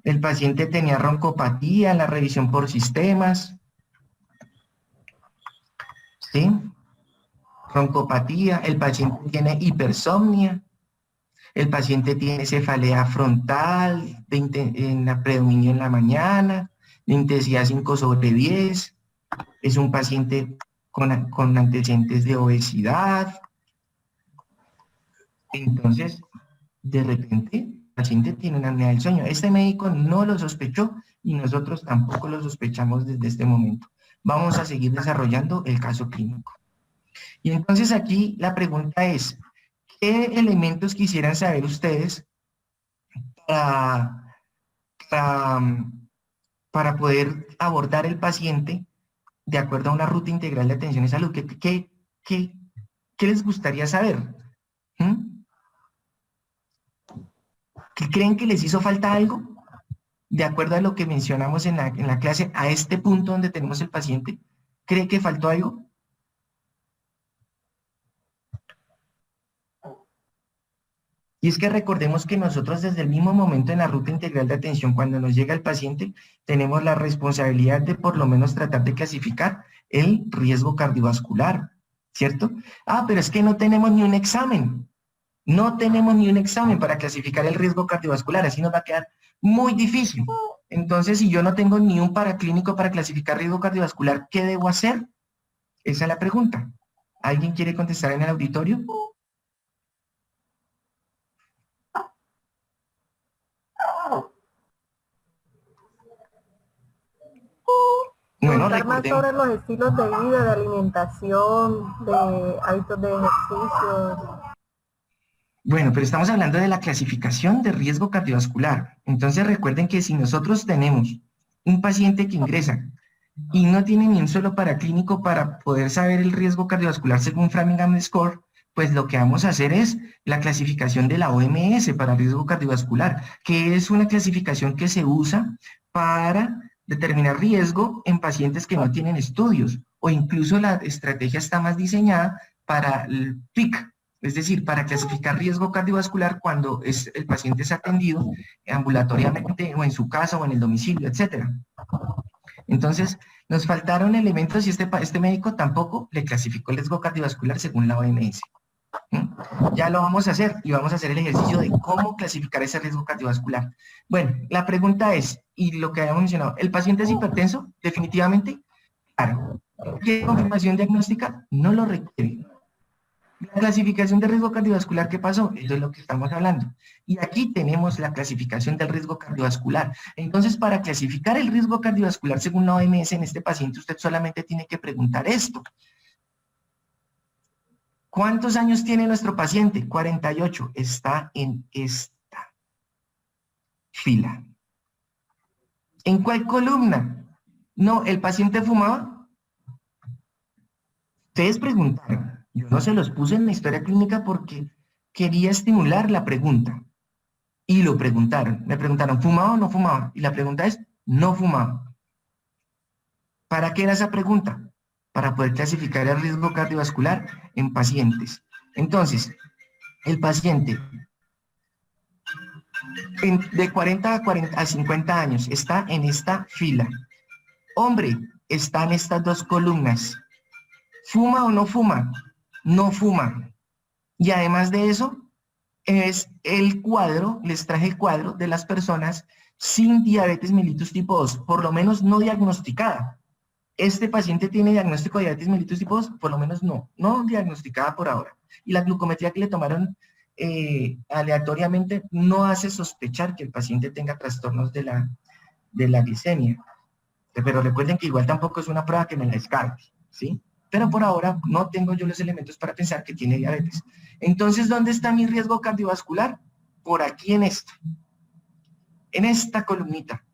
El paciente tenía roncopatía, la revisión por sistemas, ¿sí? Roncopatía, el paciente tiene hipersomnia, el paciente tiene cefalea frontal, en la predominio en la mañana, de intensidad 5/10, es un paciente con antecedentes de obesidad. Entonces, de repente, el paciente tiene una apnea del sueño. Este médico no lo sospechó y nosotros tampoco lo sospechamos desde este momento. Vamos a seguir desarrollando el caso clínico. Y entonces aquí la pregunta es, ¿qué elementos quisieran saber ustedes para poder abordar el paciente de acuerdo a una ruta integral de atención y salud? ¿Qué les gustaría saber? ¿Qué creen que les hizo falta algo? De acuerdo a lo que mencionamos en la clase, a este punto donde tenemos el paciente, ¿cree que faltó algo? Y es que recordemos que nosotros desde el mismo momento en la ruta integral de atención, cuando nos llega el paciente, tenemos la responsabilidad de por lo menos tratar de clasificar el riesgo cardiovascular, ¿cierto? Ah, pero es que no tenemos ni un examen. No tenemos ni un examen para clasificar el riesgo cardiovascular, así nos va a quedar muy difícil. Entonces, si yo no tengo ni un paraclínico para clasificar riesgo cardiovascular, ¿qué debo hacer? Esa es la pregunta. ¿Alguien quiere contestar en el auditorio? Bueno, más sobre los estilos de vida, de alimentación, de hábitos de ejercicio. Bueno, pero estamos hablando de la clasificación de riesgo cardiovascular. Entonces recuerden que si nosotros tenemos un paciente que ingresa y no tiene ni un solo paraclínico para poder saber el riesgo cardiovascular según Framingham Score, pues lo que vamos a hacer es la clasificación de la OMS para riesgo cardiovascular, que es una clasificación que se usa para determinar riesgo en pacientes que no tienen estudios, o incluso la estrategia está más diseñada para el PIC, es decir, para clasificar riesgo cardiovascular cuando el paciente es atendido ambulatoriamente o en su casa o en el domicilio, etc. Entonces, Nos faltaron elementos y este médico tampoco le clasificó el riesgo cardiovascular según la OMS. Ya lo vamos a hacer y vamos a hacer el ejercicio de cómo clasificar ese riesgo cardiovascular. Bueno, la pregunta es, y lo que habíamos mencionado, ¿el paciente es hipertenso? Definitivamente, claro. ¿Qué confirmación diagnóstica? No lo requiere. La clasificación de riesgo cardiovascular, ¿qué pasó? Eso es lo que estamos hablando. Y aquí tenemos la clasificación del riesgo cardiovascular. Entonces, para clasificar el riesgo cardiovascular según la OMS en este paciente, usted solamente tiene que preguntar esto. ¿Cuántos años tiene nuestro paciente? 48. Está en esta fila. ¿En cuál columna? No, ¿el paciente fumaba? Ustedes preguntaron. Yo no se los puse en la historia clínica porque quería estimular la pregunta. Y lo preguntaron. Me preguntaron, ¿fumaba o no fumaba? Y la pregunta es, no fumaba. ¿Para qué era esa pregunta? Para poder clasificar el riesgo cardiovascular en pacientes. Entonces, el paciente de 40 a 50 años está en esta fila. Hombre, está en estas dos columnas. ¿Fuma o no fuma? No fuma. Y además de eso, es el cuadro, les traje el cuadro de las personas sin diabetes mellitus tipo 2, por lo menos no diagnosticada. ¿Este paciente tiene diagnóstico de diabetes mellitus tipo 2? Por lo menos no diagnosticada por ahora. Y la glucometría que le tomaron aleatoriamente no hace sospechar que el paciente tenga trastornos de la glicemia. Pero recuerden que igual tampoco es una prueba que me la descarte, ¿sí? Pero por ahora no tengo yo los elementos para pensar que tiene diabetes. Entonces, ¿dónde está mi riesgo cardiovascular? Por aquí en esta columnita.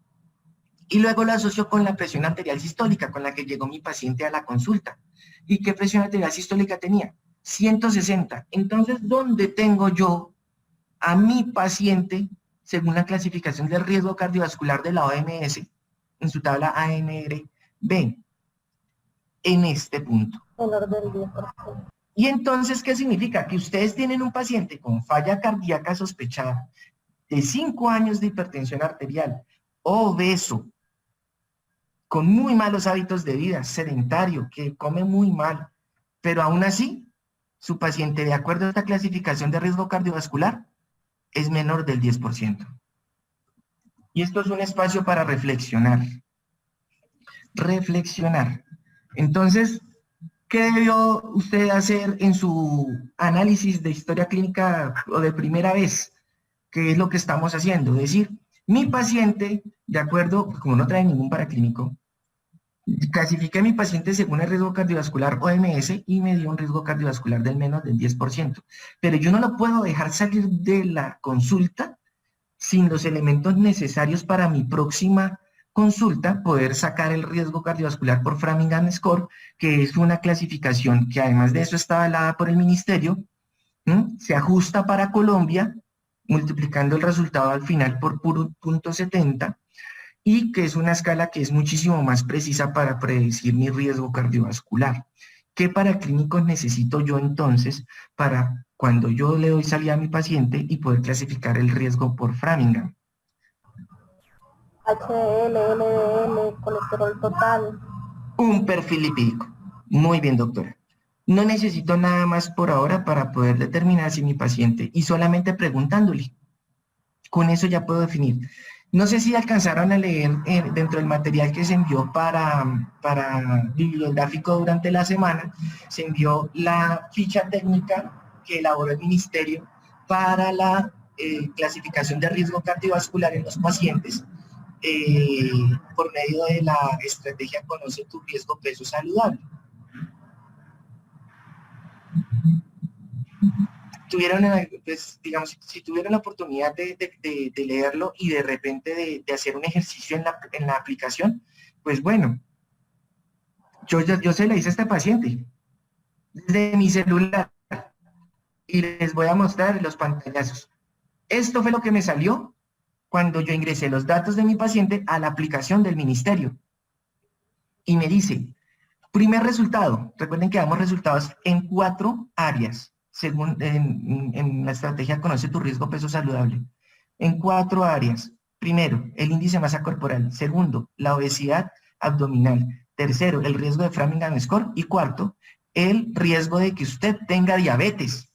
Y luego lo asocio con la presión arterial sistólica, con la que llegó mi paciente a la consulta. ¿Y qué presión arterial sistólica tenía? 160. Entonces, ¿dónde tengo yo a mi paciente, según la clasificación del riesgo cardiovascular de la OMS, en su tabla AMR-B? En este punto. Menor del 10%. Y entonces, ¿qué significa? Que ustedes tienen un paciente con falla cardíaca sospechada, de 5 años de hipertensión arterial, obeso, con muy malos hábitos de vida, sedentario, que come muy mal, pero aún así, su paciente, de acuerdo a esta clasificación de riesgo cardiovascular, es menor del 10%. Y esto es un espacio para reflexionar. Reflexionar. Entonces, ¿qué debió usted hacer en su análisis de historia clínica o de primera vez? ¿Qué es lo que estamos haciendo? Es decir, mi paciente, de acuerdo, como no trae ningún paraclínico, clasifiqué a mi paciente según el riesgo cardiovascular OMS y me dio un riesgo cardiovascular del menos del 10%. Pero yo no lo puedo dejar salir de la consulta sin los elementos necesarios para mi próxima consulta, poder sacar el riesgo cardiovascular por Framingham Score, que es una clasificación que además de eso está avalada por el ministerio, se ajusta para Colombia, multiplicando el resultado al final por .70, y que es una escala que es muchísimo más precisa para predecir mi riesgo cardiovascular. ¿Qué paraclínicos necesito yo entonces para cuando yo le doy salida a mi paciente y poder clasificar el riesgo por Framingham? HDL, LDL, colesterol total. Un perfil lipídico. Muy bien, doctora. No necesito nada más por ahora para poder determinar si mi paciente, y solamente preguntándole. Con eso ya puedo definir. No sé si alcanzaron a leer dentro del material que se envió para bibliográfico durante la semana, se envió la ficha técnica que elaboró el ministerio para la clasificación de riesgo cardiovascular en los pacientes por medio de la estrategia Conoce tu riesgo peso saludable. Tuvieron, pues, digamos, si tuvieron la oportunidad de leerlo y de repente de hacer un ejercicio en la aplicación, pues bueno, yo se la hice a este paciente desde mi celular y les voy a mostrar los pantallazos. Esto fue lo que me salió cuando yo ingresé los datos de mi paciente a la aplicación del ministerio. Y me dice, primer resultado, recuerden que damos resultados en 4 áreas, según en la estrategia Conoce tu riesgo peso saludable. En 4 áreas. Primero, el índice de masa corporal. Segundo, la obesidad abdominal. Tercero, el riesgo de Framingham Score. Y cuarto, el riesgo de que usted tenga diabetes.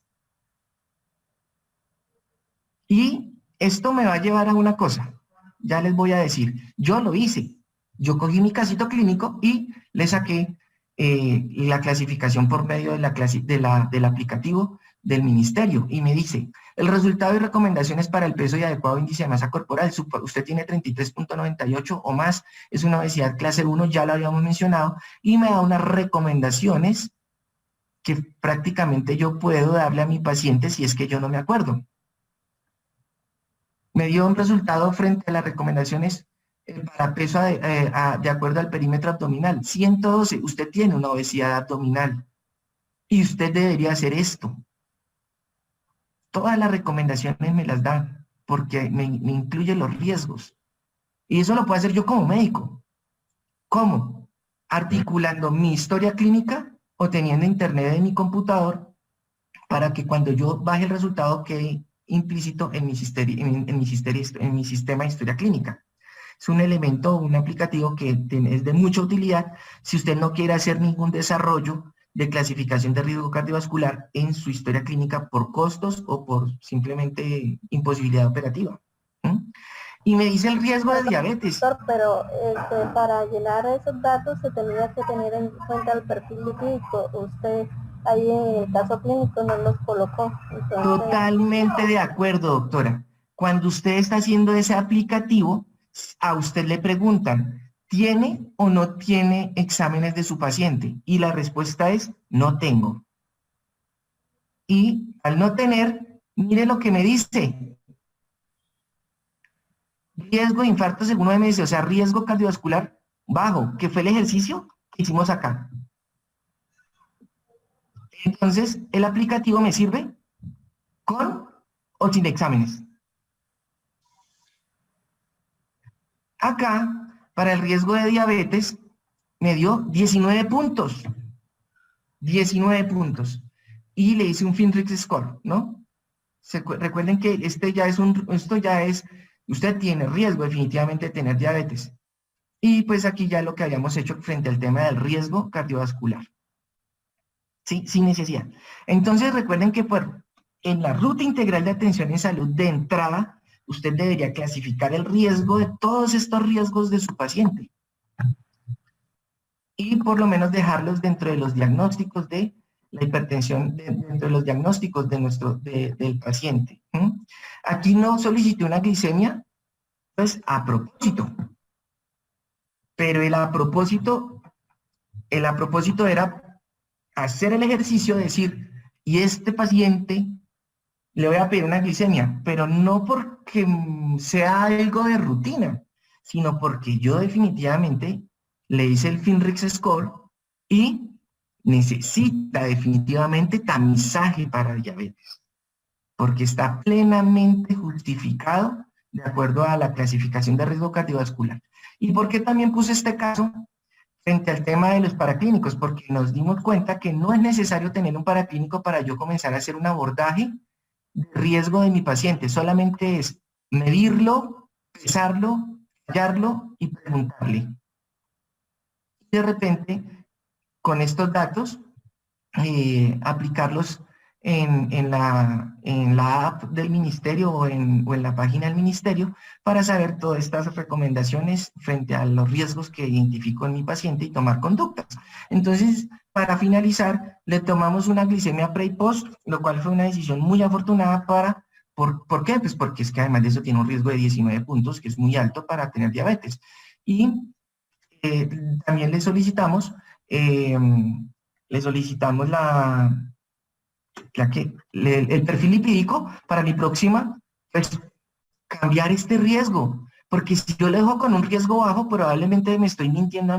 Y esto me va a llevar a una cosa. Ya les voy a decir. Yo lo hice. Yo cogí mi casito clínico y le saqué la clasificación por medio del aplicativo del ministerio. Y me dice, el resultado y recomendaciones para el peso y adecuado índice de masa corporal. Usted tiene 33.98 o más. Es una obesidad clase 1, ya lo habíamos mencionado. Y me da unas recomendaciones que prácticamente yo puedo darle a mi paciente si es que yo no me acuerdo. Me dio un resultado frente a las recomendaciones para peso de acuerdo al perímetro abdominal. 112, usted tiene una obesidad abdominal y usted debería hacer esto. Todas las recomendaciones me las dan porque me incluye los riesgos. Y eso lo puedo hacer yo como médico. ¿Cómo? Articulando mi historia clínica o teniendo internet en mi computador para que cuando yo baje el resultado quede implícito en mi sistema de historia clínica. Es un elemento, un aplicativo que es de mucha utilidad si usted no quiere hacer ningún desarrollo de clasificación de riesgo cardiovascular en su historia clínica por costos o por simplemente imposibilidad operativa. Y me dice el riesgo de diabetes. Doctor, pero para llenar esos datos se tenía que tener en cuenta el perfil lipídico. Usted ahí en el caso clínico no los colocó. Entonces... Totalmente de acuerdo, doctora. Cuando usted está haciendo ese aplicativo, a usted le preguntan, ¿tiene o no tiene exámenes de su paciente? Y la respuesta es, no tengo. Y al no tener, mire lo que me dice. Riesgo de infarto según OMS, o sea, riesgo cardiovascular bajo, que fue el ejercicio que hicimos acá. Entonces, el aplicativo me sirve con o sin exámenes. Acá, para el riesgo de diabetes, me dio 19 puntos. 19 puntos. Y le hice un Finrix Score, ¿no? Recuerden que esto ya es, usted tiene riesgo definitivamente de tener diabetes. Y pues aquí ya lo que habíamos hecho frente al tema del riesgo cardiovascular. Sí, sin necesidad. Entonces recuerden que en la ruta integral de atención en salud de entrada, usted debería clasificar el riesgo de todos estos riesgos de su paciente. Y por lo menos dejarlos dentro de los diagnósticos de la hipertensión, dentro de los diagnósticos del paciente. Aquí no solicité una glicemia, pues a propósito. Pero el a propósito era hacer el ejercicio, decir, y este paciente le voy a pedir una glicemia, pero no porque sea algo de rutina, sino porque yo definitivamente le hice el Finrix Score y necesita definitivamente tamizaje para diabetes, porque está plenamente justificado de acuerdo a la clasificación de riesgo cardiovascular. ¿Y por qué también puse este caso frente al tema de los paraclínicos? Porque nos dimos cuenta que no es necesario tener un paraclínico para yo comenzar a hacer un abordaje de riesgo de mi paciente. Solamente es medirlo, pesarlo, hallarlo y preguntarle. De repente, con estos datos, aplicarlos en la app del ministerio o en la página del ministerio para saber todas estas recomendaciones frente a los riesgos que identifico en mi paciente y tomar conductas. Entonces, para finalizar, le tomamos una glicemia pre y post, lo cual fue una decisión muy afortunada ¿por qué? Pues porque es que además de eso tiene un riesgo de 19 puntos, que es muy alto para tener diabetes. Y también le solicitamos el perfil lipídico para mi próxima, pues cambiar este riesgo, porque si yo le dejo con un riesgo bajo, probablemente me estoy mintiendo a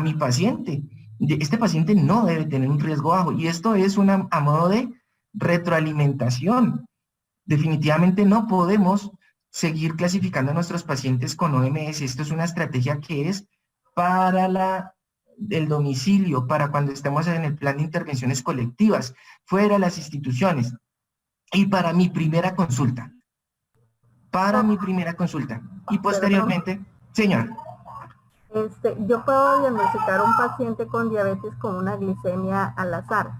mi paciente. Este paciente no debe tener un riesgo bajo, y esto es a modo de retroalimentación. Definitivamente no podemos seguir clasificando a nuestros pacientes con OMS. Esto es una estrategia que es para el domicilio, para cuando estemos en el plan de intervenciones colectivas, fuera de las instituciones, y para mi primera consulta. Y posteriormente, señora. Yo puedo diagnosticar un paciente con diabetes con una glicemia al azar.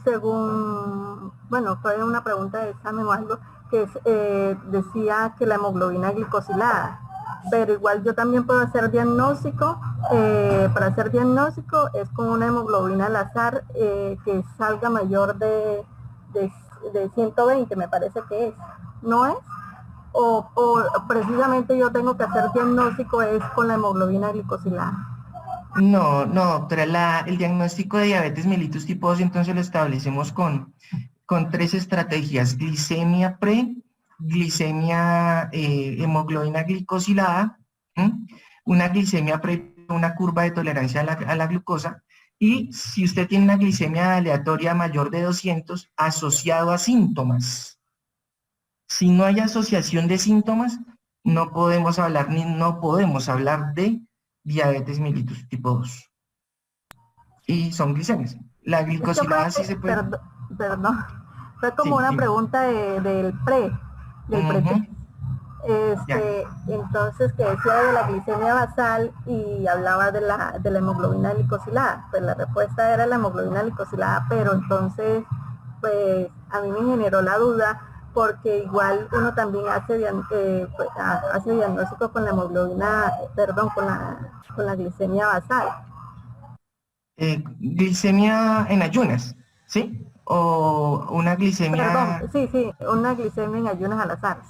Según, bueno, fue una pregunta de examen o algo que decía que la hemoglobina glicosilada, pero igual yo también puedo hacer diagnóstico. Para hacer diagnóstico es con una hemoglobina al azar que salga mayor de 120, me parece que es, ¿no es? O precisamente yo tengo que hacer diagnóstico es con la hemoglobina glicosilada. No, doctora, el diagnóstico de diabetes mellitus tipo 2 entonces lo establecemos con 3 estrategias: glicemia pre, glicemia hemoglobina glicosilada, una glicemia pre, una curva de tolerancia a la glucosa, y si usted tiene una glicemia aleatoria mayor de 200 asociado a síntomas. Si no hay asociación de síntomas, no podemos hablar de diabetes mellitus tipo 2. Y son glicemias. La glicosilada sí se puede... Perdón, fue como Sí, una dime. pregunta del pre-test. Entonces, que decía de la glicemia basal y hablaba de la hemoglobina glicosilada. Pues la respuesta era la hemoglobina glicosilada, pero entonces, pues a mí me generó la duda, porque igual uno también hace diagnóstico con la hemoglobina, con la glicemia basal. Glicemia en ayunas, ¿sí? O una glicemia... Perdón, sí, una glicemia en ayunas al azar.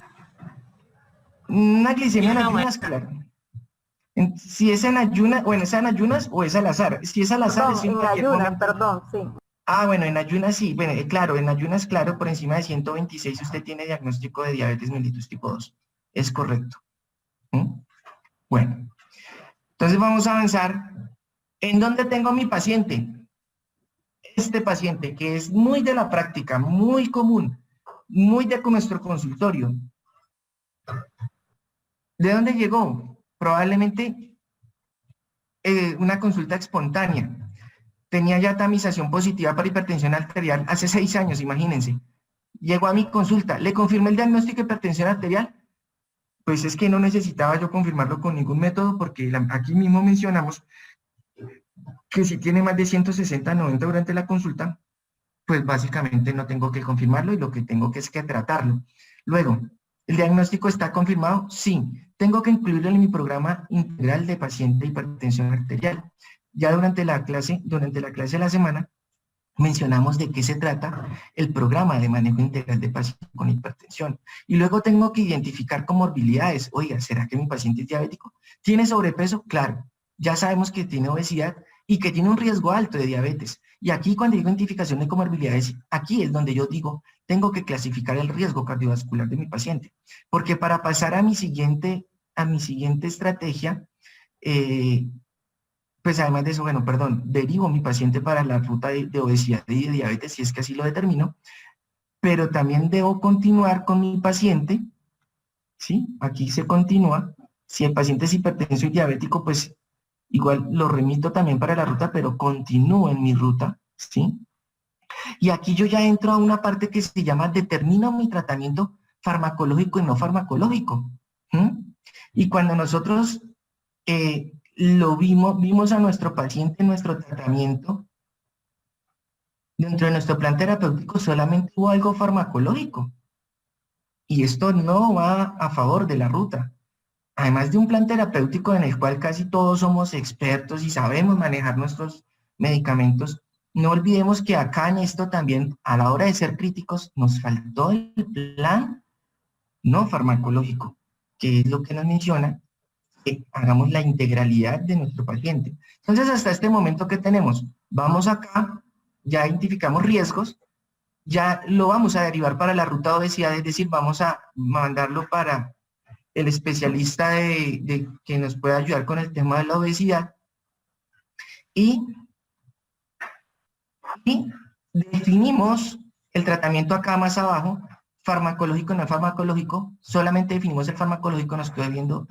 Una glicemia en ayunas, claro. Si es en ayunas, bueno, ¿es en ayunas o es al azar? Si es al azar, Perdón, es en en cualquier ayunas, momento. perdón, sí. Ah, bueno, en ayunas sí, bueno, claro, en ayunas, claro, por encima de 126 usted tiene diagnóstico de diabetes mellitus tipo 2. Es correcto. Bueno, entonces vamos a avanzar. ¿En dónde tengo a mi paciente? Este paciente, que es muy de la práctica, muy común, muy de nuestro consultorio. ¿De dónde llegó? Probablemente una consulta espontánea. Tenía ya tamización positiva para hipertensión arterial hace 6 años, imagínense. Llegó a mi consulta, ¿le confirmé el diagnóstico de hipertensión arterial? Pues es que no necesitaba yo confirmarlo con ningún método, porque aquí mismo mencionamos que si tiene más de 160-90 durante la consulta, pues básicamente no tengo que confirmarlo y lo que tengo que es que tratarlo. Luego, ¿el diagnóstico está confirmado? Sí. Tengo que incluirlo en mi programa integral de paciente de hipertensión arterial. Ya durante la clase de la semana, mencionamos de qué se trata el programa de manejo integral de pacientes con hipertensión. Y luego tengo que identificar comorbilidades. Oiga, ¿será que mi paciente es diabético? ¿Tiene sobrepeso? Claro. Ya sabemos que tiene obesidad y que tiene un riesgo alto de diabetes. Y aquí, cuando digo identificación de comorbilidades, aquí es donde yo digo, tengo que clasificar el riesgo cardiovascular de mi paciente. Porque para pasar a mi siguiente estrategia, pues además de eso, bueno, perdón, derivo mi paciente para la ruta de obesidad y de diabetes, si es que así lo determino, pero también debo continuar con mi paciente, ¿sí? Aquí se continúa. Si el paciente es hipertenso y diabético, pues igual lo remito también para la ruta, pero continúo en mi ruta, ¿sí? Y aquí yo ya entro a una parte que se llama determino mi tratamiento farmacológico y no farmacológico. Y cuando nosotros vimos a nuestro paciente en nuestro tratamiento, dentro de nuestro plan terapéutico solamente hubo algo farmacológico. Y esto no va a favor de la ruta. Además de un plan terapéutico en el cual casi todos somos expertos y sabemos manejar nuestros medicamentos, no olvidemos que acá en esto también, a la hora de ser críticos, nos faltó el plan no farmacológico, que es lo que nos menciona que hagamos la integralidad de nuestro paciente. Entonces, hasta este momento, ¿qué tenemos? Vamos acá, ya identificamos riesgos, ya lo vamos a derivar para la ruta de obesidad, es decir, vamos a mandarlo para el especialista que nos pueda ayudar con el tema de la obesidad, y definimos el tratamiento acá más abajo, farmacológico, no farmacológico. Solamente definimos el farmacológico,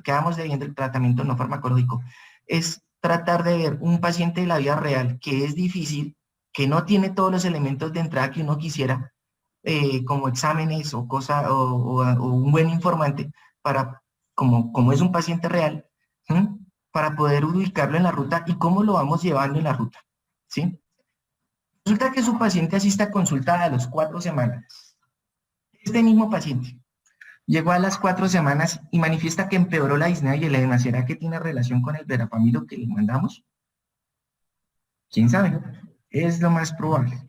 quedamos debiendo el tratamiento no farmacológico. Es tratar de ver un paciente de la vida real que es difícil, que no tiene todos los elementos de entrada que uno quisiera, como exámenes o un buen informante, para como es un paciente real, ¿sí? Para poder ubicarlo en la ruta y cómo lo vamos llevando en la ruta, ¿sí? Resulta que su paciente asiste a consulta a las 4 semanas. Este mismo paciente llegó a las 4 semanas y manifiesta que empeoró la disnea y el edema. ¿Será que tiene relación con el verapamilo que le mandamos? ¿Quién sabe? Es lo más probable.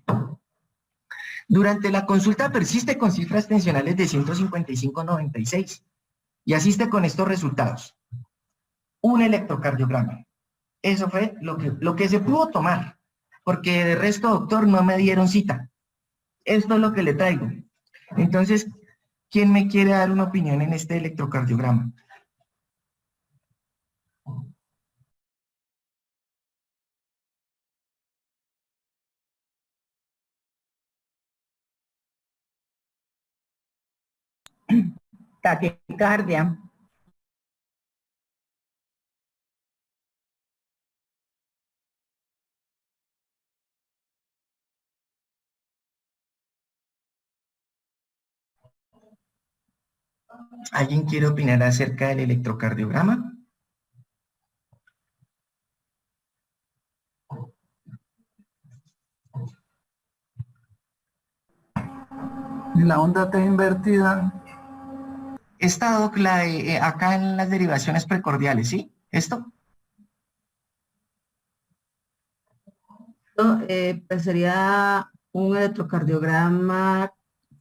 Durante la consulta persiste con cifras tensionales de 155/96 y asiste con estos resultados. Un electrocardiograma. Eso fue lo que se pudo tomar, porque de resto, doctor, no me dieron cita. Esto es lo que le traigo. Entonces, ¿quién me quiere dar una opinión en este electrocardiograma? Taquicardia. ¿Alguien quiere opinar acerca del electrocardiograma? Y la onda T invertida, Esta doc, la de, acá en las derivaciones precordiales, ¿sí? ¿Esto? Pues sería un electrocardiograma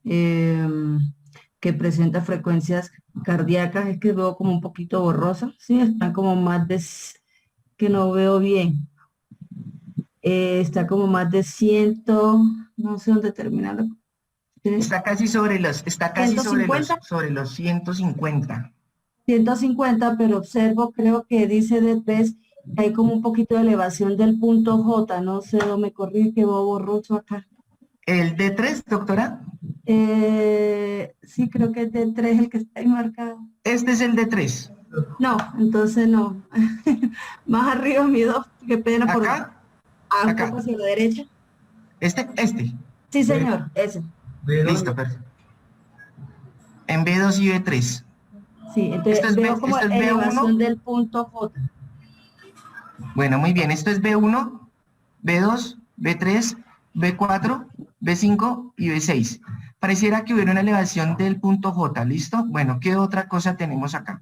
que presenta frecuencias cardíacas. Es que veo como un poquito borrosa, sí, están como más de, que no veo bien. Está como más de 100, no sé dónde terminarlo. Está casi sobre los 150. 150, pero observo, creo que dice D3, hay como un poquito de elevación del punto J, no sé, no me corrige que veo borroso acá. ¿El D3, doctora? Sí, creo que es D3 el que está ahí marcado. Este es el D3. No, entonces no. Más arriba mi 2, qué pena por ¿Acá? un Acá. poco hacia la derecha. Este. Sí, señor, ese. Listo, perfecto. En B2 y B3. Sí, entonces Esto es veo B- como esto es B1. elevación del punto J. Bueno, muy bien. Esto es B1, B2, B3, B4, B5 y B6. Pareciera que hubiera una elevación del punto J, ¿listo? Bueno, ¿qué otra cosa tenemos acá?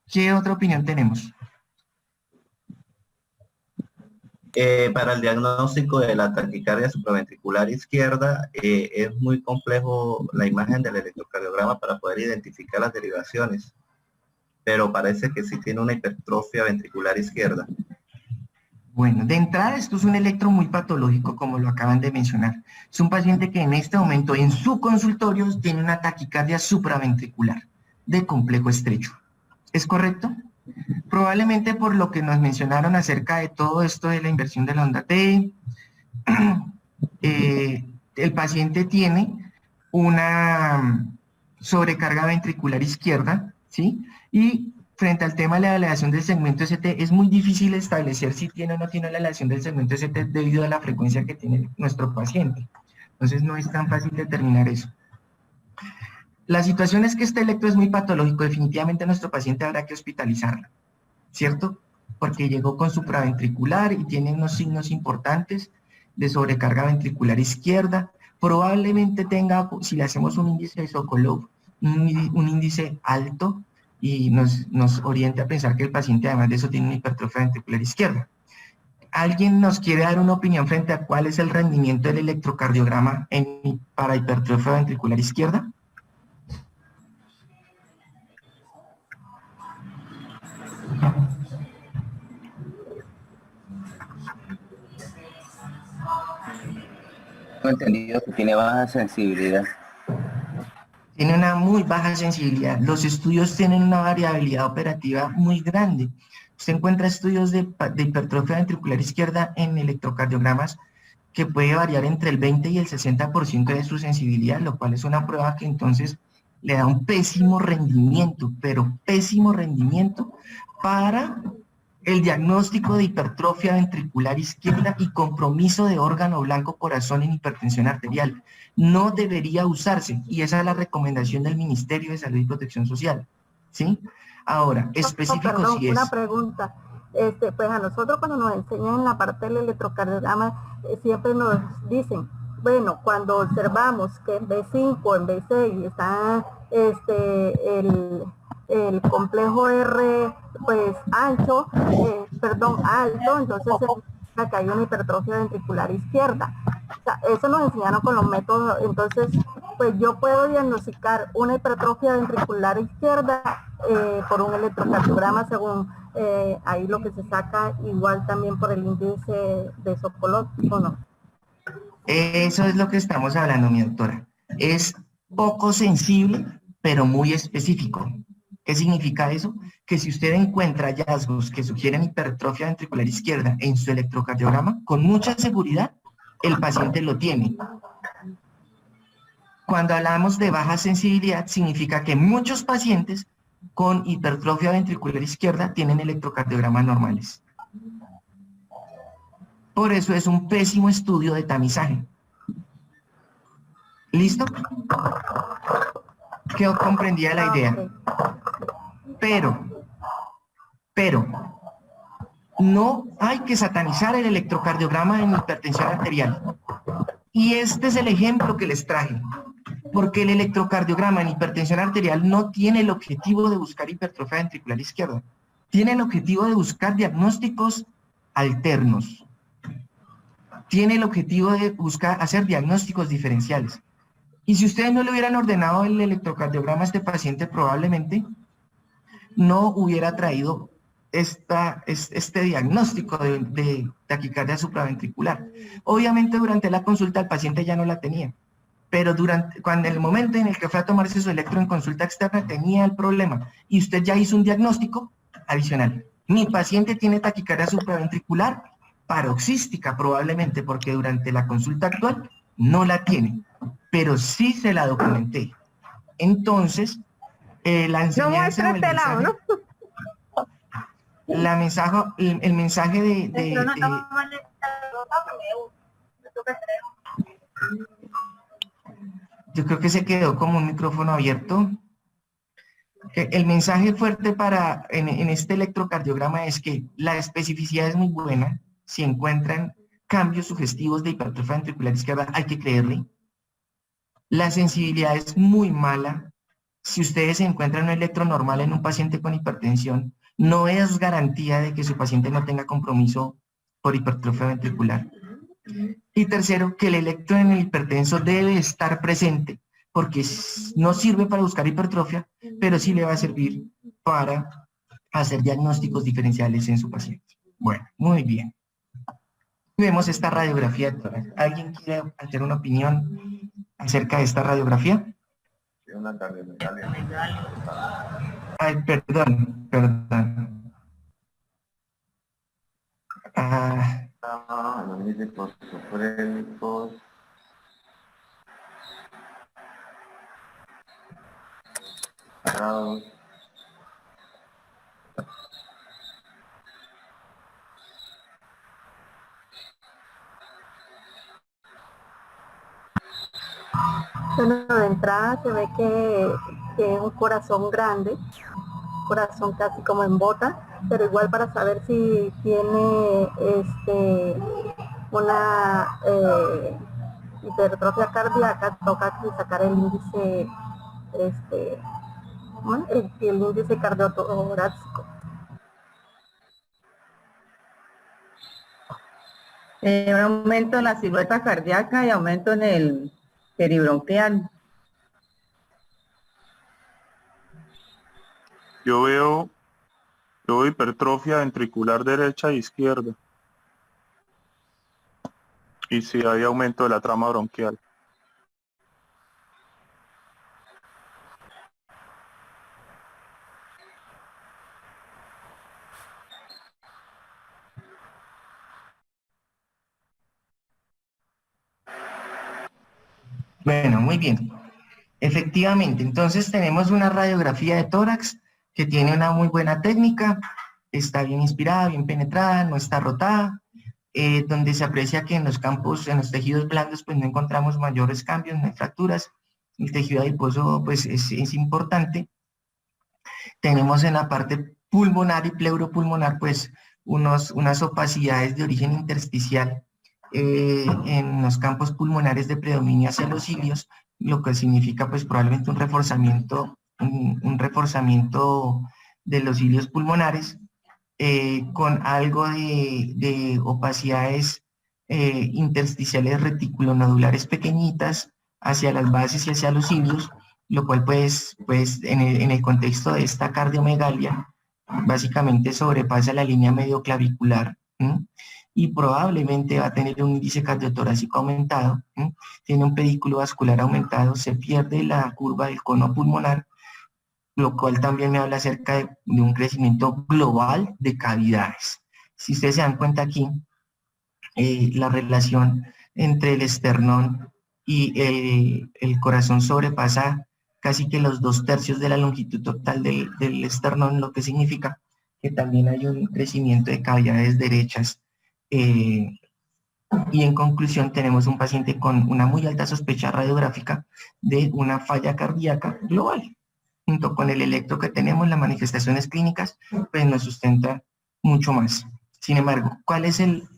¿Qué otra opinión tenemos? Para el diagnóstico de la taquicardia supraventricular izquierda es muy complejo la imagen del electrocardiograma para poder identificar las derivaciones, pero parece que sí tiene una hipertrofia ventricular izquierda. Bueno, de entrada esto es un electro muy patológico, como lo acaban de mencionar. Es un paciente que en este momento en su consultorio tiene una taquicardia supraventricular de complejo estrecho. ¿Es correcto? Probablemente por lo que nos mencionaron acerca de todo esto de la inversión de la onda T, el paciente tiene una sobrecarga ventricular izquierda, ¿sí? Y frente al tema de la aleación del segmento ST, es muy difícil establecer si tiene o no tiene la aleación del segmento ST debido a la frecuencia que tiene nuestro paciente. Entonces no es tan fácil determinar eso. La situación es que este electro es muy patológico, definitivamente nuestro paciente habrá que hospitalizarlo, ¿cierto? Porque llegó con supraventricular y tiene unos signos importantes de sobrecarga ventricular izquierda. Probablemente tenga, si le hacemos un índice de Sokolov, un índice alto y nos orienta a pensar que el paciente además de eso tiene una hipertrofia ventricular izquierda. ¿Alguien nos quiere dar una opinión frente a cuál es el rendimiento del electrocardiograma para hipertrofia ventricular izquierda? Tengo entendido que tiene baja sensibilidad. Tiene una muy baja sensibilidad. Los estudios tienen una variabilidad operativa muy grande. Usted encuentra estudios de hipertrofia ventricular izquierda en electrocardiogramas que puede variar entre el 20 y el 60% de su sensibilidad, lo cual es una prueba que entonces le da un pésimo rendimiento, pero pésimo rendimiento para El diagnóstico de hipertrofia ventricular izquierda y compromiso de órgano blanco corazón en hipertensión arterial no debería usarse, y esa es la recomendación del Ministerio de Salud y Protección Social, ¿sí? Ahora, específico perdón, sí es. una pregunta. Pues a nosotros cuando nos enseñan en la parte del electrocardiograma, siempre nos dicen, bueno, cuando observamos que en B5, en B6 está el complejo R, pues ancho, alto, entonces significa que hay una hipertrofia ventricular izquierda. O sea, eso nos enseñaron con los métodos, entonces, pues yo puedo diagnosticar una hipertrofia ventricular izquierda por un electrocardiograma según ahí lo que se saca, igual también por el índice de Sokolov, ¿o no? Eso es lo que estamos hablando, mi doctora. Es poco sensible, pero muy específico. ¿Qué significa eso? Que si usted encuentra hallazgos que sugieren hipertrofia ventricular izquierda en su electrocardiograma, con mucha seguridad, el paciente lo tiene. Cuando hablamos de baja sensibilidad, significa que muchos pacientes con hipertrofia ventricular izquierda tienen electrocardiogramas normales. Por eso es un pésimo estudio de tamizaje. ¿Listo? Quedó comprendida la idea. Pero, no hay que satanizar el electrocardiograma en hipertensión arterial. Y este es el ejemplo que les traje. Porque el electrocardiograma en hipertensión arterial no tiene el objetivo de buscar hipertrofia ventricular izquierda. Tiene el objetivo de buscar diagnósticos alternos. Tiene el objetivo de buscar hacer diagnósticos diferenciales. Y si ustedes no le hubieran ordenado el electrocardiograma a este paciente, probablemente no hubiera traído este diagnóstico de taquicardia supraventricular. Obviamente durante la consulta el paciente ya no la tenía, pero cuando en el momento en el que fue a tomarse su electro en consulta externa tenía el problema y usted ya hizo un diagnóstico adicional. Mi paciente tiene taquicardia supraventricular paroxística probablemente porque durante la consulta actual no la tiene, pero sí se la documenté. Entonces, la enseñanza no muestra lado, ¿no? el mensaje yo creo que se quedó como un micrófono abierto. El mensaje fuerte en este electrocardiograma es que la especificidad es muy buena. Si encuentran cambios sugestivos de hipertrofia ventricular izquierda, hay que creerle. La sensibilidad es muy mala. Si ustedes encuentran un electro normal en un paciente con hipertensión, no es garantía de que su paciente no tenga compromiso por hipertrofia ventricular. Y tercero, que el electro en el hipertenso debe estar presente, porque no sirve para buscar hipertrofia, pero sí le va a servir para hacer diagnósticos diferenciales en su paciente. Bueno, muy bien. Vemos esta radiografía de tórax. ¿Alguien quiere hacer una opinión acerca de esta radiografía? Ay, perdón. Bueno, de entrada se ve que es un corazón grande, corazón casi como en bota, pero igual para saber si tiene una hipertrofia cardíaca, toca sacar el índice, el índice cardiotorácico. Un aumento en la silueta cardíaca y aumento en el peribronquial. Yo veo hipertrofia ventricular derecha e izquierda. Y si hay aumento de la trama bronquial. Bueno, muy bien. Efectivamente, entonces tenemos una radiografía de tórax que tiene una muy buena técnica. está bien inspirada, bien penetrada, no está rotada, donde se aprecia que en los campos, en los tejidos blandos, pues no encontramos mayores cambios, no hay fracturas. El tejido adiposo, pues es importante. Tenemos en la parte pulmonar y pleuropulmonar, pues unas opacidades de origen intersticial en los campos pulmonares de predominio hacia los cilios, lo que significa pues probablemente un reforzamiento de los cilios pulmonares, con algo de opacidades intersticiales reticulonodulares pequeñitas hacia las bases y hacia los cilios, lo cual pues en el contexto de esta cardiomegalia básicamente sobrepasa la línea medioclavicular, y probablemente va a tener un índice cardiotorácico aumentado, tiene un pedículo vascular aumentado, se pierde la curva del cono pulmonar, lo cual también me habla acerca de un crecimiento global de cavidades. Si ustedes se dan cuenta aquí, la relación entre el esternón y el corazón sobrepasa casi que los 2/3 de la longitud total del esternón, lo que significa que también hay un crecimiento de cavidades derechas. Y en conclusión tenemos un paciente con una muy alta sospecha radiográfica de una falla cardíaca global. Junto con el electro que tenemos, las manifestaciones clínicas, pues nos sustenta mucho más. Sin embargo, ¿cuál es el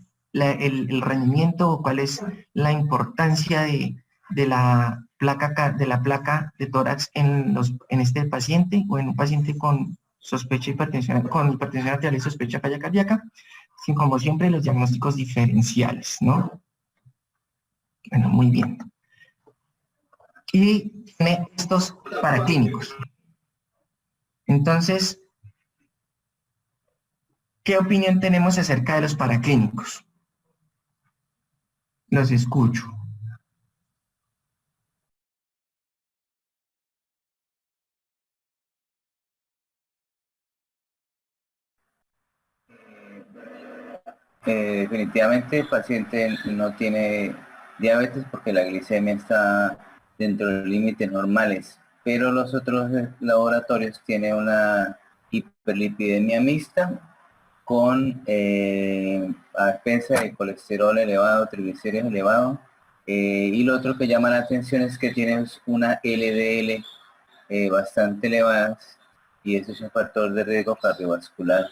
rendimiento o cuál es la importancia de la placa de tórax en este paciente o en un paciente con sospecha de hipertensión, con hipertensión arterial y sospecha de falla cardíaca? Sin, como siempre, los diagnósticos diferenciales, ¿no? Bueno, muy bien. Y tiene estos paraclínicos. Entonces, ¿qué opinión tenemos acerca de los paraclínicos? Los escucho. Definitivamente el paciente no tiene diabetes porque la glicemia está dentro de los límites normales, pero los otros laboratorios tienen una hiperlipidemia mixta con expensa de colesterol elevado, triglicéridos elevados, y lo otro que llama la atención es que tienes una LDL bastante elevada, y eso es un factor de riesgo cardiovascular,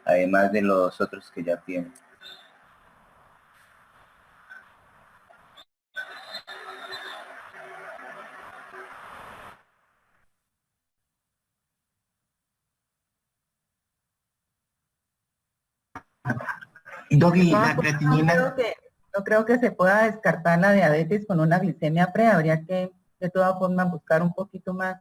además de los otros que ya tienen. Doggy, la creatinina... No creo que se pueda descartar la diabetes con una glicemia pre, habría que de todas formas buscar un poquito más.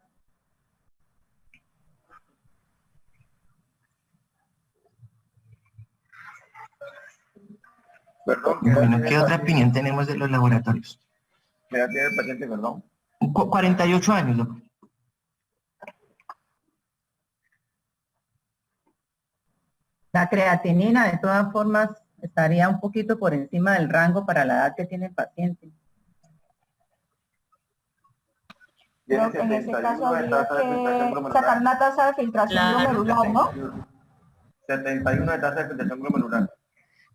Perdón, Bueno, ¿qué otra opinión tenemos de los laboratorios? ¿Qué edad tiene el paciente, perdón? 48 años, loco. La creatinina de todas formas estaría un poquito por encima del rango para la edad que tiene el paciente. Creo que en ese caso habría que sacar una tasa de filtración glomerular, ¿no? 71 de tasa de filtración glomerular.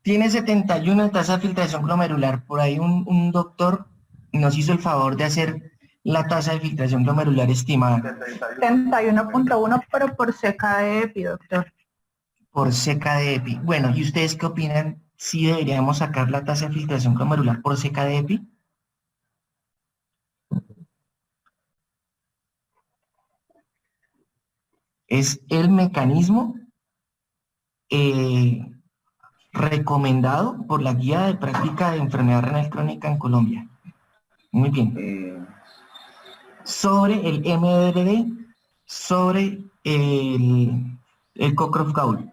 Tiene 71 de tasa de filtración glomerular. Por ahí un doctor nos hizo el favor de hacer la tasa de filtración glomerular estimada. 71.1, pero por seca de EPI, doctor. Por seca de EPI. Bueno, ¿y ustedes qué opinan? ¿Si deberíamos sacar la tasa de filtración glomerular por seca de EPI? Es el mecanismo recomendado por la guía de práctica de enfermedad renal crónica en Colombia. Muy bien. Sobre el MDRD, sobre el Cockcroft-Gaul.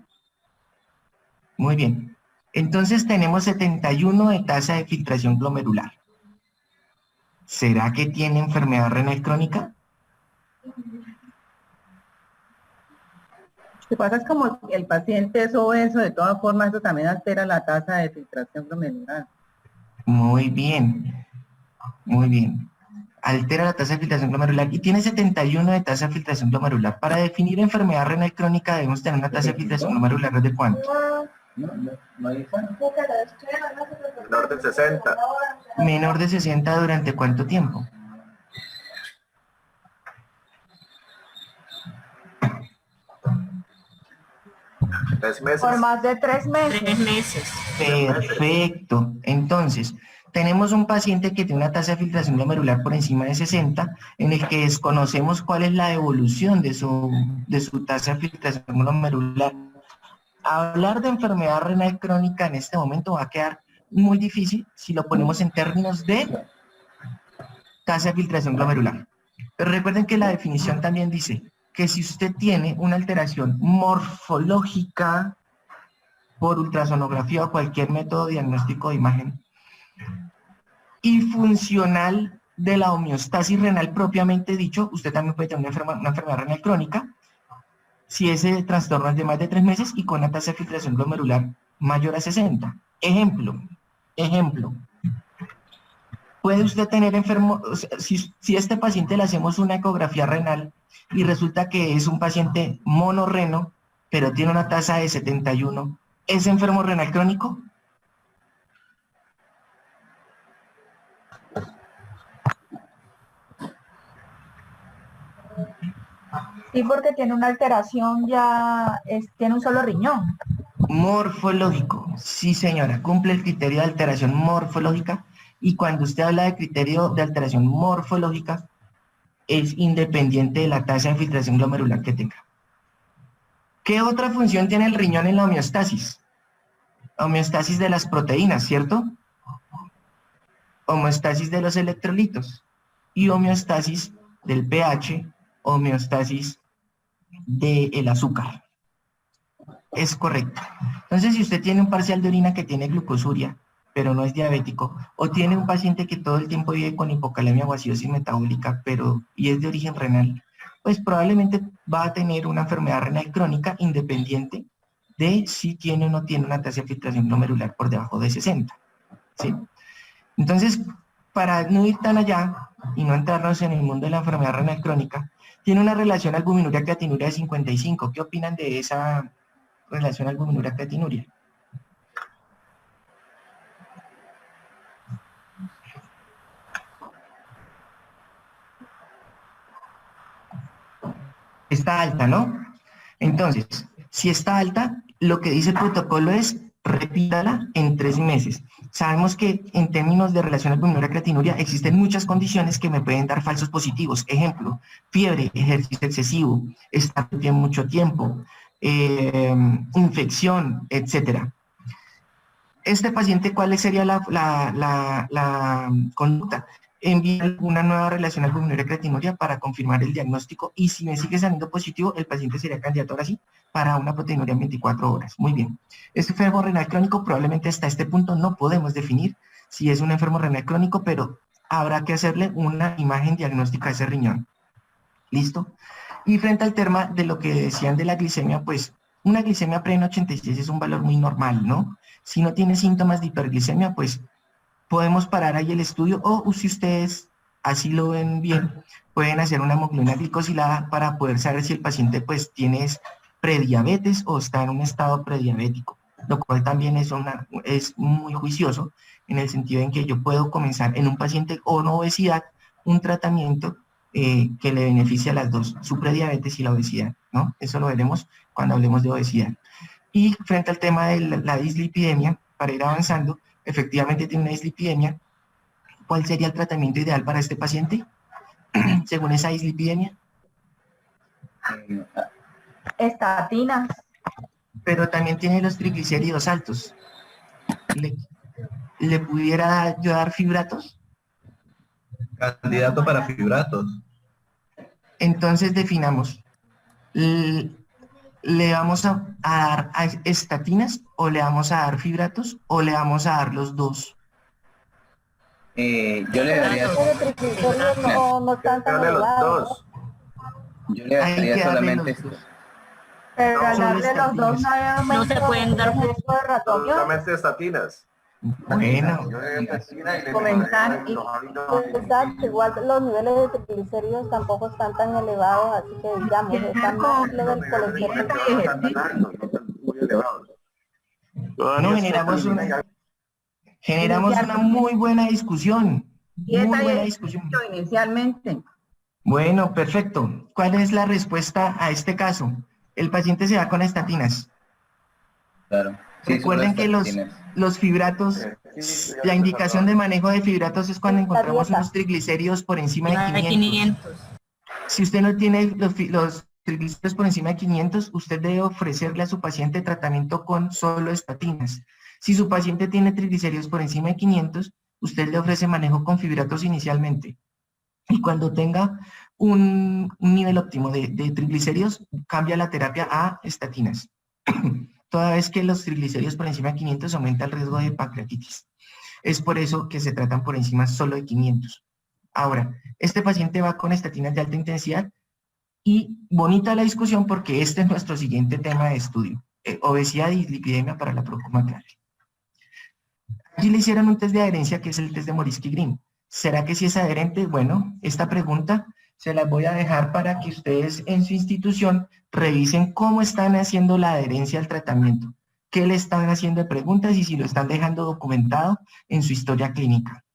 Muy bien. Entonces tenemos 71 de tasa de filtración glomerular. ¿Será que tiene enfermedad renal crónica? Lo que pasa es como el paciente es obeso, de todas formas eso también altera la tasa de filtración glomerular. Muy bien. Muy bien. altera la tasa de filtración glomerular y tiene 71 de tasa de filtración glomerular. Para definir enfermedad renal crónica debemos tener una tasa de filtración glomerular de ¿cuánto? No hay Menor de 60. Menor de 60 durante ¿cuánto tiempo? Por más de 3 meses. 3 meses. Perfecto. Entonces, tenemos un paciente que tiene una tasa de filtración glomerular por encima de 60, en el que desconocemos cuál es la evolución de su tasa de filtración glomerular. Hablar de enfermedad renal crónica en este momento va a quedar muy difícil si lo ponemos en términos de tasa de filtración glomerular. Pero recuerden que la definición también dice que si usted tiene una alteración morfológica por ultrasonografía o cualquier método diagnóstico de imagen y funcional de la homeostasis renal propiamente dicho, usted también puede tener una enfermedad renal crónica si ese trastorno es de más de 3 meses y con una tasa de filtración glomerular mayor a 60. Ejemplo. Puede usted tener enfermo, o sea, si a este paciente le hacemos una ecografía renal y resulta que es un paciente monorreno, pero tiene una tasa de 71, ¿es enfermo renal crónico? Sí, porque tiene una alteración tiene un solo riñón. Morfológico, sí señora, cumple el criterio de alteración morfológica y cuando usted habla de criterio de alteración morfológica es independiente de la tasa de filtración glomerular que tenga. ¿Qué otra función tiene el riñón en la homeostasis? Homeostasis de las proteínas, ¿cierto? Homeostasis de los electrolitos y homeostasis del pH, homeostasis del azúcar. Es correcto. Entonces, si usted tiene un parcial de orina que tiene glucosuria, pero no es diabético, o tiene un paciente que todo el tiempo vive con hipocalemia o acidosis metabólica, y es de origen renal, pues probablemente va a tener una enfermedad renal crónica independiente de si tiene o no tiene una tasa de filtración glomerular por debajo de 60. ¿Sí? Entonces, para no ir tan allá y no entrarnos en el mundo de la enfermedad renal crónica, tiene una relación albuminuria-creatinuria de 55. ¿Qué opinan de esa relación albuminuria-creatinuria? Está alta, ¿no? Entonces, si está alta, lo que dice el protocolo es repítala en 3 meses. Sabemos que en términos de relación albuminuria-creatinuria existen muchas condiciones que me pueden dar falsos positivos. Ejemplo, fiebre, ejercicio excesivo, estar de pie mucho tiempo, infección, etcétera. Este paciente, ¿cuál sería la conducta? Enviar una nueva relación albuminuria-creatinuria para confirmar el diagnóstico y si me sigue saliendo positivo, el paciente sería candidato ahora sí para una proteinuria en 24 horas. Muy bien. Este enfermo renal crónico probablemente hasta este punto no podemos definir si es un enfermo renal crónico, pero habrá que hacerle una imagen diagnóstica de ese riñón. ¿Listo? Y frente al tema de lo que decían de la glicemia, pues una glicemia pre en 86 es un valor muy normal, ¿no? Si no tiene síntomas de hiperglicemia, pues podemos parar ahí el estudio o si ustedes así lo ven bien, pueden hacer una hemoglobina glicosilada para poder saber si el paciente pues tiene prediabetes o está en un estado prediabético, lo cual también es muy juicioso en el sentido en que yo puedo comenzar en un paciente con obesidad un tratamiento que le beneficie a las dos, su prediabetes y la obesidad, ¿no? Eso lo veremos cuando hablemos de obesidad. Y frente al tema de la dislipidemia, para ir avanzando, efectivamente tiene una dislipidemia. ¿Cuál sería el tratamiento ideal para este paciente? Según esa dislipidemia. Estatinas. Pero también tiene los triglicéridos altos. ¿Le pudiera yo dar fibratos? Candidato para fibratos. Entonces definamos. ¿Le vamos a dar estatinas o le vamos a dar fibratos o le vamos a dar los dos? Yo le daría... No están tan Dale los elevados. dos. Yo le daría solamente esto. Pero al Solo darle los dos estatinas. No se pueden dar riesgo de ratonión. Solamente estatinas. Bueno, Comentar. Exacto, igual los niveles de triglicéridos tampoco están tan elevados, así que digamos, están más leve del colesterol. no, generamos una muy buena discusión. Muy buena discusión. Inicialmente. Bueno, perfecto. ¿Cuál es la respuesta a este caso? El paciente se va con estatinas. Claro. Sí, recuerden que los fibratos, la indicación de manejo de fibratos es cuando encontramos unos triglicéridos por encima de 500. Si usted no tiene los triglicéridos por encima de 500, usted debe ofrecerle a su paciente tratamiento con solo estatinas. Si su paciente tiene triglicéridos por encima de 500, usted le ofrece manejo con fibratos inicialmente. Y cuando tenga un nivel óptimo de triglicéridos, cambia la terapia a estatinas. Toda vez que los triglicéridos por encima de 500 aumenta el riesgo de pancreatitis. Es por eso que se tratan por encima solo de 500. Ahora, este paciente va con estatinas de alta intensidad y bonita la discusión porque este es nuestro siguiente tema de estudio. Obesidad y dislipidemia para la procomaclaria. Aquí le hicieron un test de adherencia que es el test de Morisky-Green. ¿Será que sí es adherente? Bueno, esta pregunta se las voy a dejar para que ustedes en su institución revisen cómo están haciendo la adherencia al tratamiento, qué le están haciendo de preguntas y si lo están dejando documentado en su historia clínica.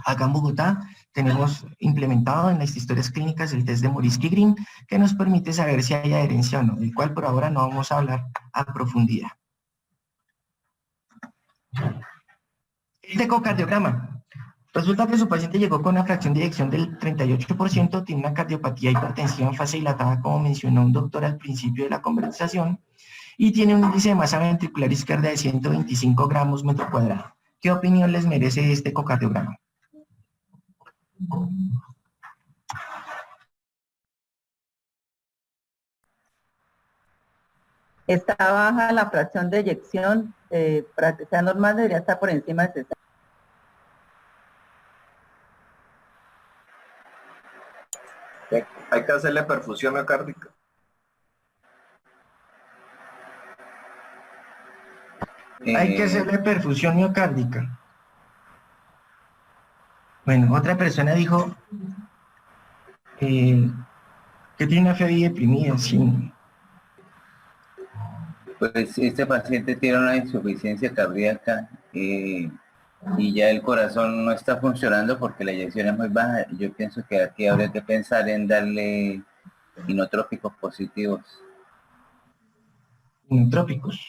Acá en Bogotá tenemos implementado en las historias clínicas el test de Morisky-Green que nos permite saber si hay adherencia o no, del cual por ahora no vamos a hablar a profundidad. El ecocardiograma. Resulta que su paciente llegó con una fracción de eyección del 38%, tiene una cardiopatía hipertensiva en fase dilatada, como mencionó un doctor al principio de la conversación, y tiene un índice de masa ventricular izquierda de 125 gramos metro cuadrado. ¿Qué opinión les merece este ecocardiograma? Está baja la fracción de eyección, para que sea normal debería estar por encima de 60. Hay que hacerle perfusión miocárdica. Hay que hacerle perfusión miocárdica. Bueno, otra persona dijo que tiene una FEBI deprimida, sí. Pues este paciente tiene una insuficiencia cardíaca y ya el corazón no está funcionando porque la eyección es muy baja. Yo pienso que aquí habría que pensar en darle inotrópicos positivos. Inotrópicos.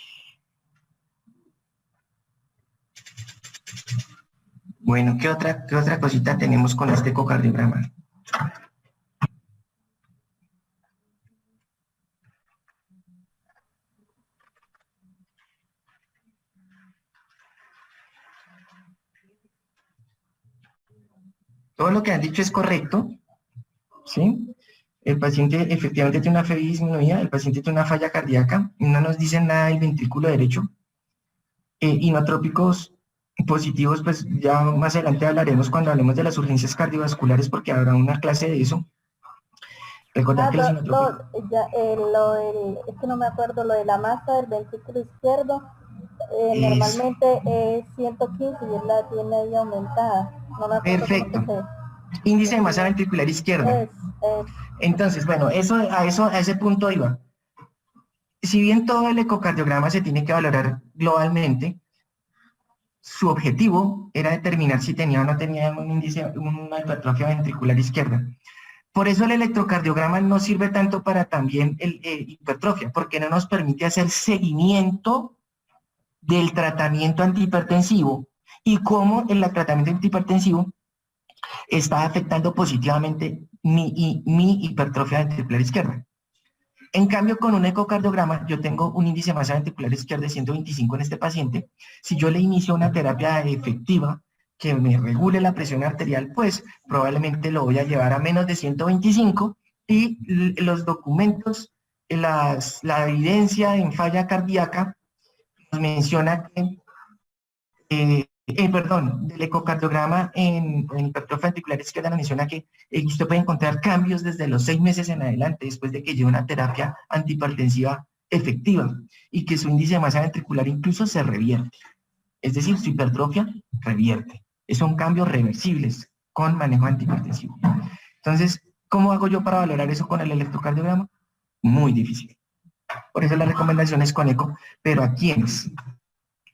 Bueno, ¿qué otra cosita tenemos con este ecocardiograma? Todo lo que han dicho es correcto, ¿sí? El paciente efectivamente tiene una FEBI disminuida, el paciente tiene una falla cardíaca, no nos dicen nada del ventrículo derecho. Inotrópicos positivos, pues ya más adelante hablaremos cuando hablemos de las urgencias cardiovasculares porque habrá una clase de eso. Recordar que los inotrópicos... es que no me acuerdo, lo de la masa del ventrículo izquierdo, normalmente es 115 y él la tiene ahí aumentada. No me acuerdo. Perfecto. Índice de masa ventricular izquierda. Entonces, bueno, a ese punto iba. Si bien todo el ecocardiograma se tiene que valorar globalmente, su objetivo era determinar si tenía o no tenía una hipertrofia ventricular izquierda. Por eso el electrocardiograma no sirve tanto para también hipertrofia, porque no nos permite hacer seguimiento del tratamiento antihipertensivo y cómo el tratamiento antihipertensivo está afectando positivamente mi hipertrofia ventricular izquierda. En cambio, con un ecocardiograma, yo tengo un índice de masa ventricular izquierda de 125 en este paciente. Si yo le inicio una terapia efectiva que me regule la presión arterial, pues probablemente lo voy a llevar a menos de 125 y los documentos, la evidencia en falla cardíaca nos menciona que, del ecocardiograma en hipertrofia ventricular izquierda nos menciona que usted puede encontrar cambios desde los 6 meses en adelante después de que lleve una terapia antihipertensiva efectiva y que su índice de masa ventricular incluso se revierte. Es decir, su hipertrofia revierte. Son cambios reversibles con manejo antihipertensivo. Entonces, ¿cómo hago yo para valorar eso con el electrocardiograma? Muy difícil. Por eso la recomendación es con eco, pero ¿a quiénes?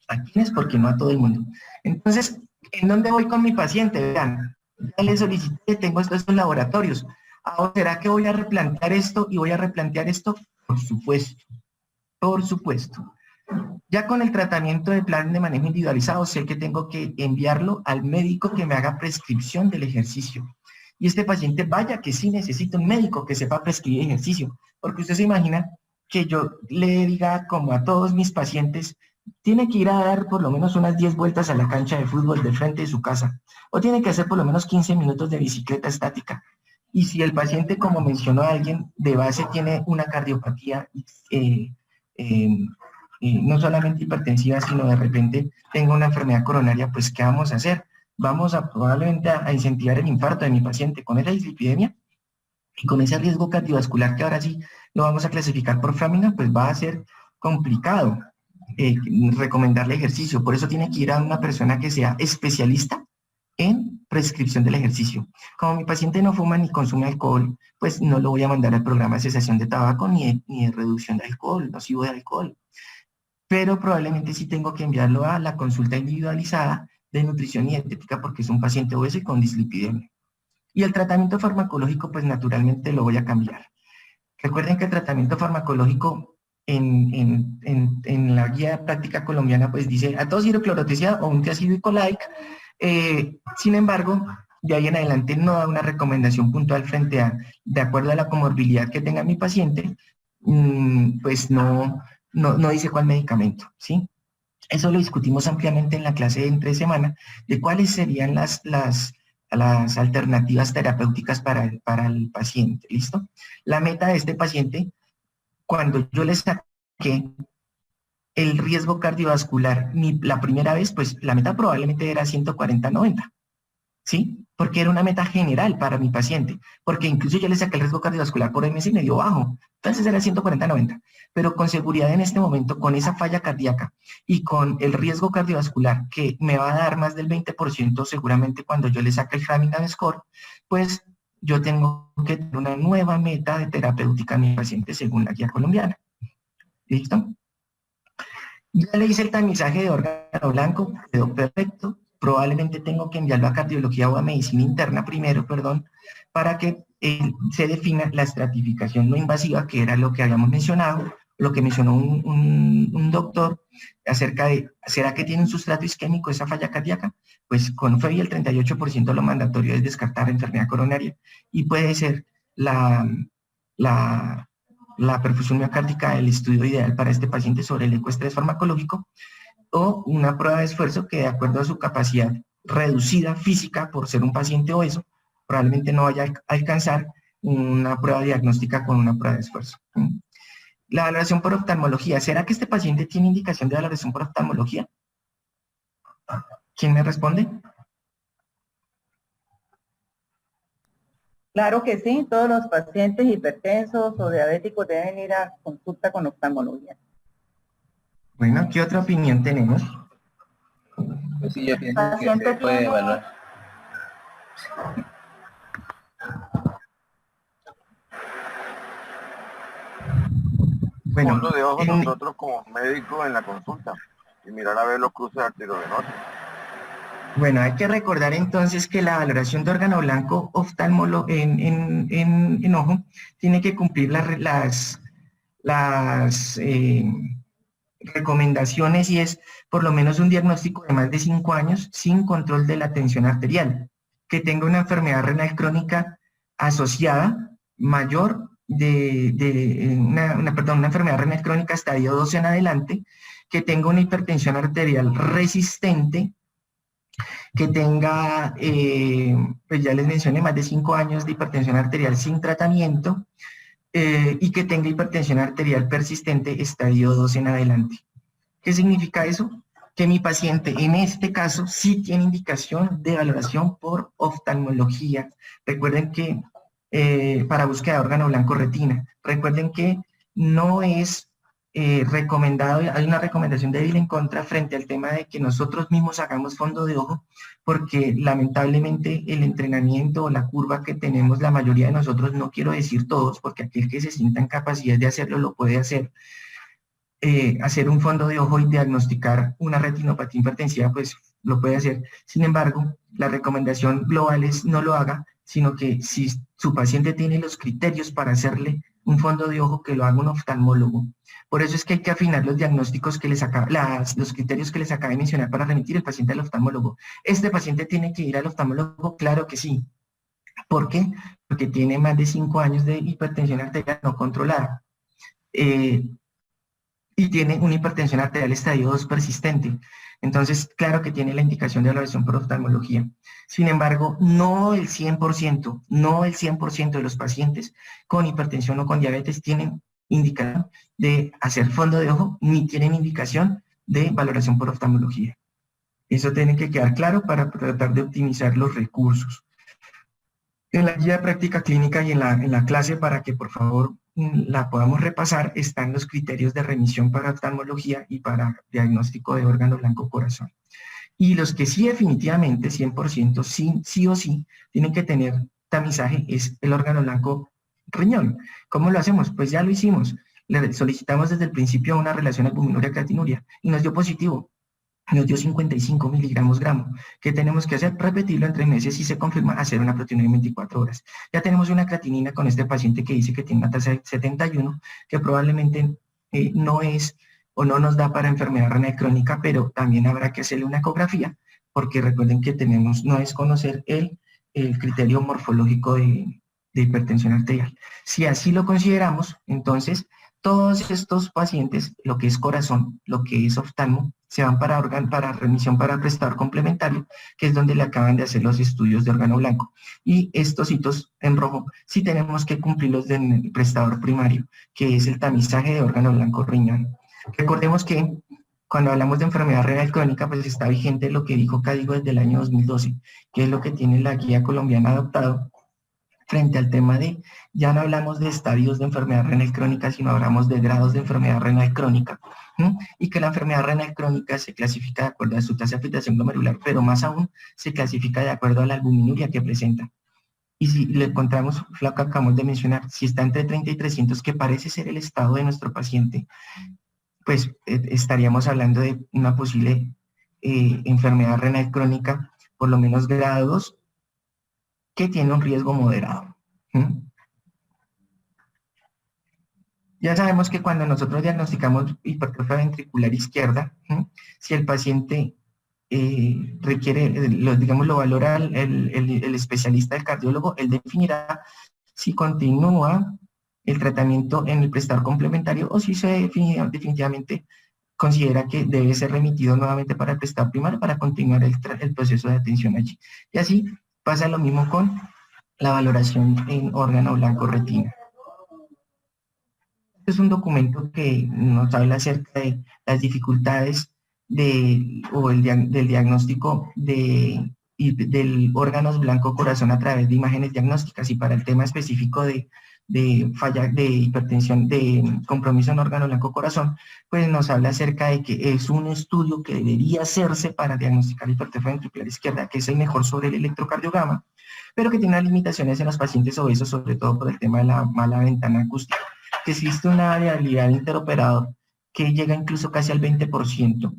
¿A quiénes? Porque no a todo el mundo. Entonces, ¿en dónde voy con mi paciente? Vean, ya le solicité, tengo estos laboratorios. Ahora, ¿será que voy a replantear esto y voy a replantear esto? Por supuesto. Por supuesto. Ya con el tratamiento de plan de manejo individualizado, sé que tengo que enviarlo al médico que me haga prescripción del ejercicio. Y este paciente, vaya que sí necesita un médico que sepa prescribir ejercicio, porque usted se imagina que yo le diga como a todos mis pacientes, tiene que ir a dar por lo menos unas 10 vueltas a la cancha de fútbol de frente de su casa, o tiene que hacer por lo menos 15 minutos de bicicleta estática. Y si el paciente, como mencionó alguien, de base tiene una cardiopatía, no solamente hipertensiva, sino de repente tenga una enfermedad coronaria, pues ¿qué vamos a hacer? Vamos a probablemente a incentivar el infarto de mi paciente con esa dislipidemia y con ese riesgo cardiovascular que ahora sí lo vamos a clasificar por Framingham, pues va a ser complicado recomendarle ejercicio. Por eso tiene que ir a una persona que sea especialista en prescripción del ejercicio. Como mi paciente no fuma ni consume alcohol, pues no lo voy a mandar al programa de cesación de tabaco ni de reducción de alcohol, nocivo de alcohol. Pero probablemente sí tengo que enviarlo a la consulta individualizada de nutrición y dietética porque es un paciente obeso y con dislipidemia. Y el tratamiento farmacológico, pues naturalmente lo voy a cambiar. Recuerden que el tratamiento farmacológico en la guía práctica colombiana, pues dice atoshidroclorotiazida o un tiazidicolac. Sin embargo, de ahí en adelante no da una recomendación puntual frente a, de acuerdo a la comorbilidad que tenga mi paciente, pues no dice cuál medicamento, ¿sí? Eso lo discutimos ampliamente en la clase de entre semana, de cuáles serían las alternativas terapéuticas para el paciente, ¿listo? La meta de este paciente, cuando yo le saqué el riesgo cardiovascular la primera vez, pues la meta probablemente era 140-90, ¿sí? Porque era una meta general para mi paciente, porque incluso yo le saqué el riesgo cardiovascular por MS y me dio bajo, entonces era 140-90, pero con seguridad en este momento, con esa falla cardíaca y con el riesgo cardiovascular que me va a dar más del 20% seguramente cuando yo le saque el Framingham Score, pues yo tengo que tener una nueva meta de terapéutica a mi paciente según la guía colombiana. ¿Listo? Ya le hice el tamizaje de órgano blanco, quedó perfecto. Probablemente tengo que enviarlo a cardiología o a medicina interna primero, para que se defina la estratificación no invasiva, que era lo que habíamos mencionado, lo que mencionó un doctor acerca de, ¿será que tiene un sustrato isquémico esa falla cardíaca? Pues con FEBI el 38% lo mandatorio es descartar enfermedad coronaria y puede ser la perfusión miocárdica el estudio ideal para este paciente sobre el ecoestrés farmacológico, o una prueba de esfuerzo que de acuerdo a su capacidad reducida física por ser un paciente obeso, probablemente no vaya a alcanzar una prueba diagnóstica con una prueba de esfuerzo. La valoración por oftalmología. ¿Será que este paciente tiene indicación de valoración por oftalmología? ¿Quién me responde? Claro que sí, todos los pacientes hipertensos o diabéticos deben ir a consulta con oftalmología. Bueno, ¿qué otra opinión tenemos? Pues sí, yo pienso que se puede evaluar. Bueno, Fondo de ojo nosotros como médicos en la consulta y mirar a ver los cruces arteriovenosos. Bueno, hay que recordar entonces que la valoración de órgano blanco oftalmólogo en ojo tiene que cumplir las recomendaciones, y es por lo menos un diagnóstico de más de 5 años sin control de la tensión arterial, que tenga una enfermedad renal crónica asociada mayor una enfermedad renal crónica estadio 2 en adelante, que tenga una hipertensión arterial resistente, que tenga, pues ya les mencioné, más de 5 años de hipertensión arterial sin tratamiento, y que tenga hipertensión arterial persistente estadio 2 en adelante. ¿Qué significa eso? Que mi paciente en este caso sí tiene indicación de valoración por oftalmología. Recuerden que para búsqueda de órgano blanco retina, recuerden que no es hay una recomendación débil en contra frente al tema de que nosotros mismos hagamos fondo de ojo, porque lamentablemente el entrenamiento o la curva que tenemos la mayoría de nosotros, no quiero decir todos, porque aquel que se sienta en capacidad de hacerlo lo puede hacer, hacer un fondo de ojo y diagnosticar una retinopatía hipertensiva, pues lo puede hacer. Sin embargo, la recomendación global es no lo haga, sino que si su paciente tiene los criterios para hacerle un fondo de ojo, que lo haga un oftalmólogo. Por eso es que hay que afinar los diagnósticos que los criterios que les acabé de mencionar para remitir el paciente al oftalmólogo. ¿Este paciente tiene que ir al oftalmólogo? Claro que sí. ¿Por qué? Porque tiene más de 5 años de hipertensión arterial no controlada. Y tiene una hipertensión arterial estadio 2 persistente. Entonces, claro que tiene la indicación de valoración por oftalmología. Sin embargo, no el 100% de los pacientes con hipertensión o con diabetes tienen indicación de hacer fondo de ojo, ni tienen indicación de valoración por oftalmología. Eso tiene que quedar claro para tratar de optimizar los recursos. En la guía de práctica clínica y en la clase, para que por favor la podamos repasar, están los criterios de remisión para oftalmología y para diagnóstico de órgano blanco corazón. Y los que sí definitivamente, 100%, sí o sí, tienen que tener tamizaje es el órgano blanco riñón. ¿Cómo lo hacemos? Pues ya lo hicimos. Le solicitamos desde el principio una relación albuminuria-creatinuria y nos dio positivo. Nos dio 55 miligramos gramo. ¿Qué tenemos que hacer? Repetirlo en 3 meses y se confirma hacer una proteinuria en 24 horas. Ya tenemos una creatinina con este paciente que dice que tiene una tasa de 71, que probablemente no es o no nos da para enfermedad renal crónica, pero también habrá que hacerle una ecografía, porque recuerden que no es conocer el criterio morfológico de hipertensión arterial. Si así lo consideramos, entonces todos estos pacientes, lo que es corazón, lo que es oftalmo, se van para remisión para prestador complementario, que es donde le acaban de hacer los estudios de órgano blanco. Y estos hitos en rojo sí tenemos que cumplirlos del prestador primario, que es el tamizaje de órgano blanco riñón. Recordemos que cuando hablamos de enfermedad renal crónica, pues está vigente lo que dijo Cadigo desde el año 2012, que es lo que tiene la guía colombiana adoptado, frente al tema de, ya no hablamos de estadios de enfermedad renal crónica, sino hablamos de grados de enfermedad renal crónica, y que la enfermedad renal crónica se clasifica de acuerdo a su tasa de filtración glomerular, pero más aún se clasifica de acuerdo a la albuminuria que presenta. Y si le encontramos, lo que acabamos de mencionar, si está entre 30 y 300, que parece ser el estado de nuestro paciente, pues estaríamos hablando de una posible enfermedad renal crónica, por lo menos grado 2, que tiene un riesgo moderado. Ya sabemos que cuando nosotros diagnosticamos hipertrofia ventricular izquierda, si el paciente requiere, lo valora el especialista, el cardiólogo, él definirá si continúa el tratamiento en el prestador complementario o si se definitivamente considera que debe ser remitido nuevamente para el prestador primario para continuar el proceso de atención allí. Y así pasa lo mismo con la valoración en órgano blanco retina. Este es un documento que nos habla acerca de las dificultades del diagnóstico del órgano blanco corazón a través de imágenes diagnósticas, y para el tema específico de hipertensión, de compromiso en órgano blanco corazón, pues nos habla acerca de que es un estudio que debería hacerse para diagnosticar hipertrofia ventricular izquierda, que es el mejor sobre el electrocardiograma, pero que tiene unas limitaciones en los pacientes obesos, sobre todo por el tema de la mala ventana acústica, que existe una variabilidad interoperador que llega incluso casi al 20%,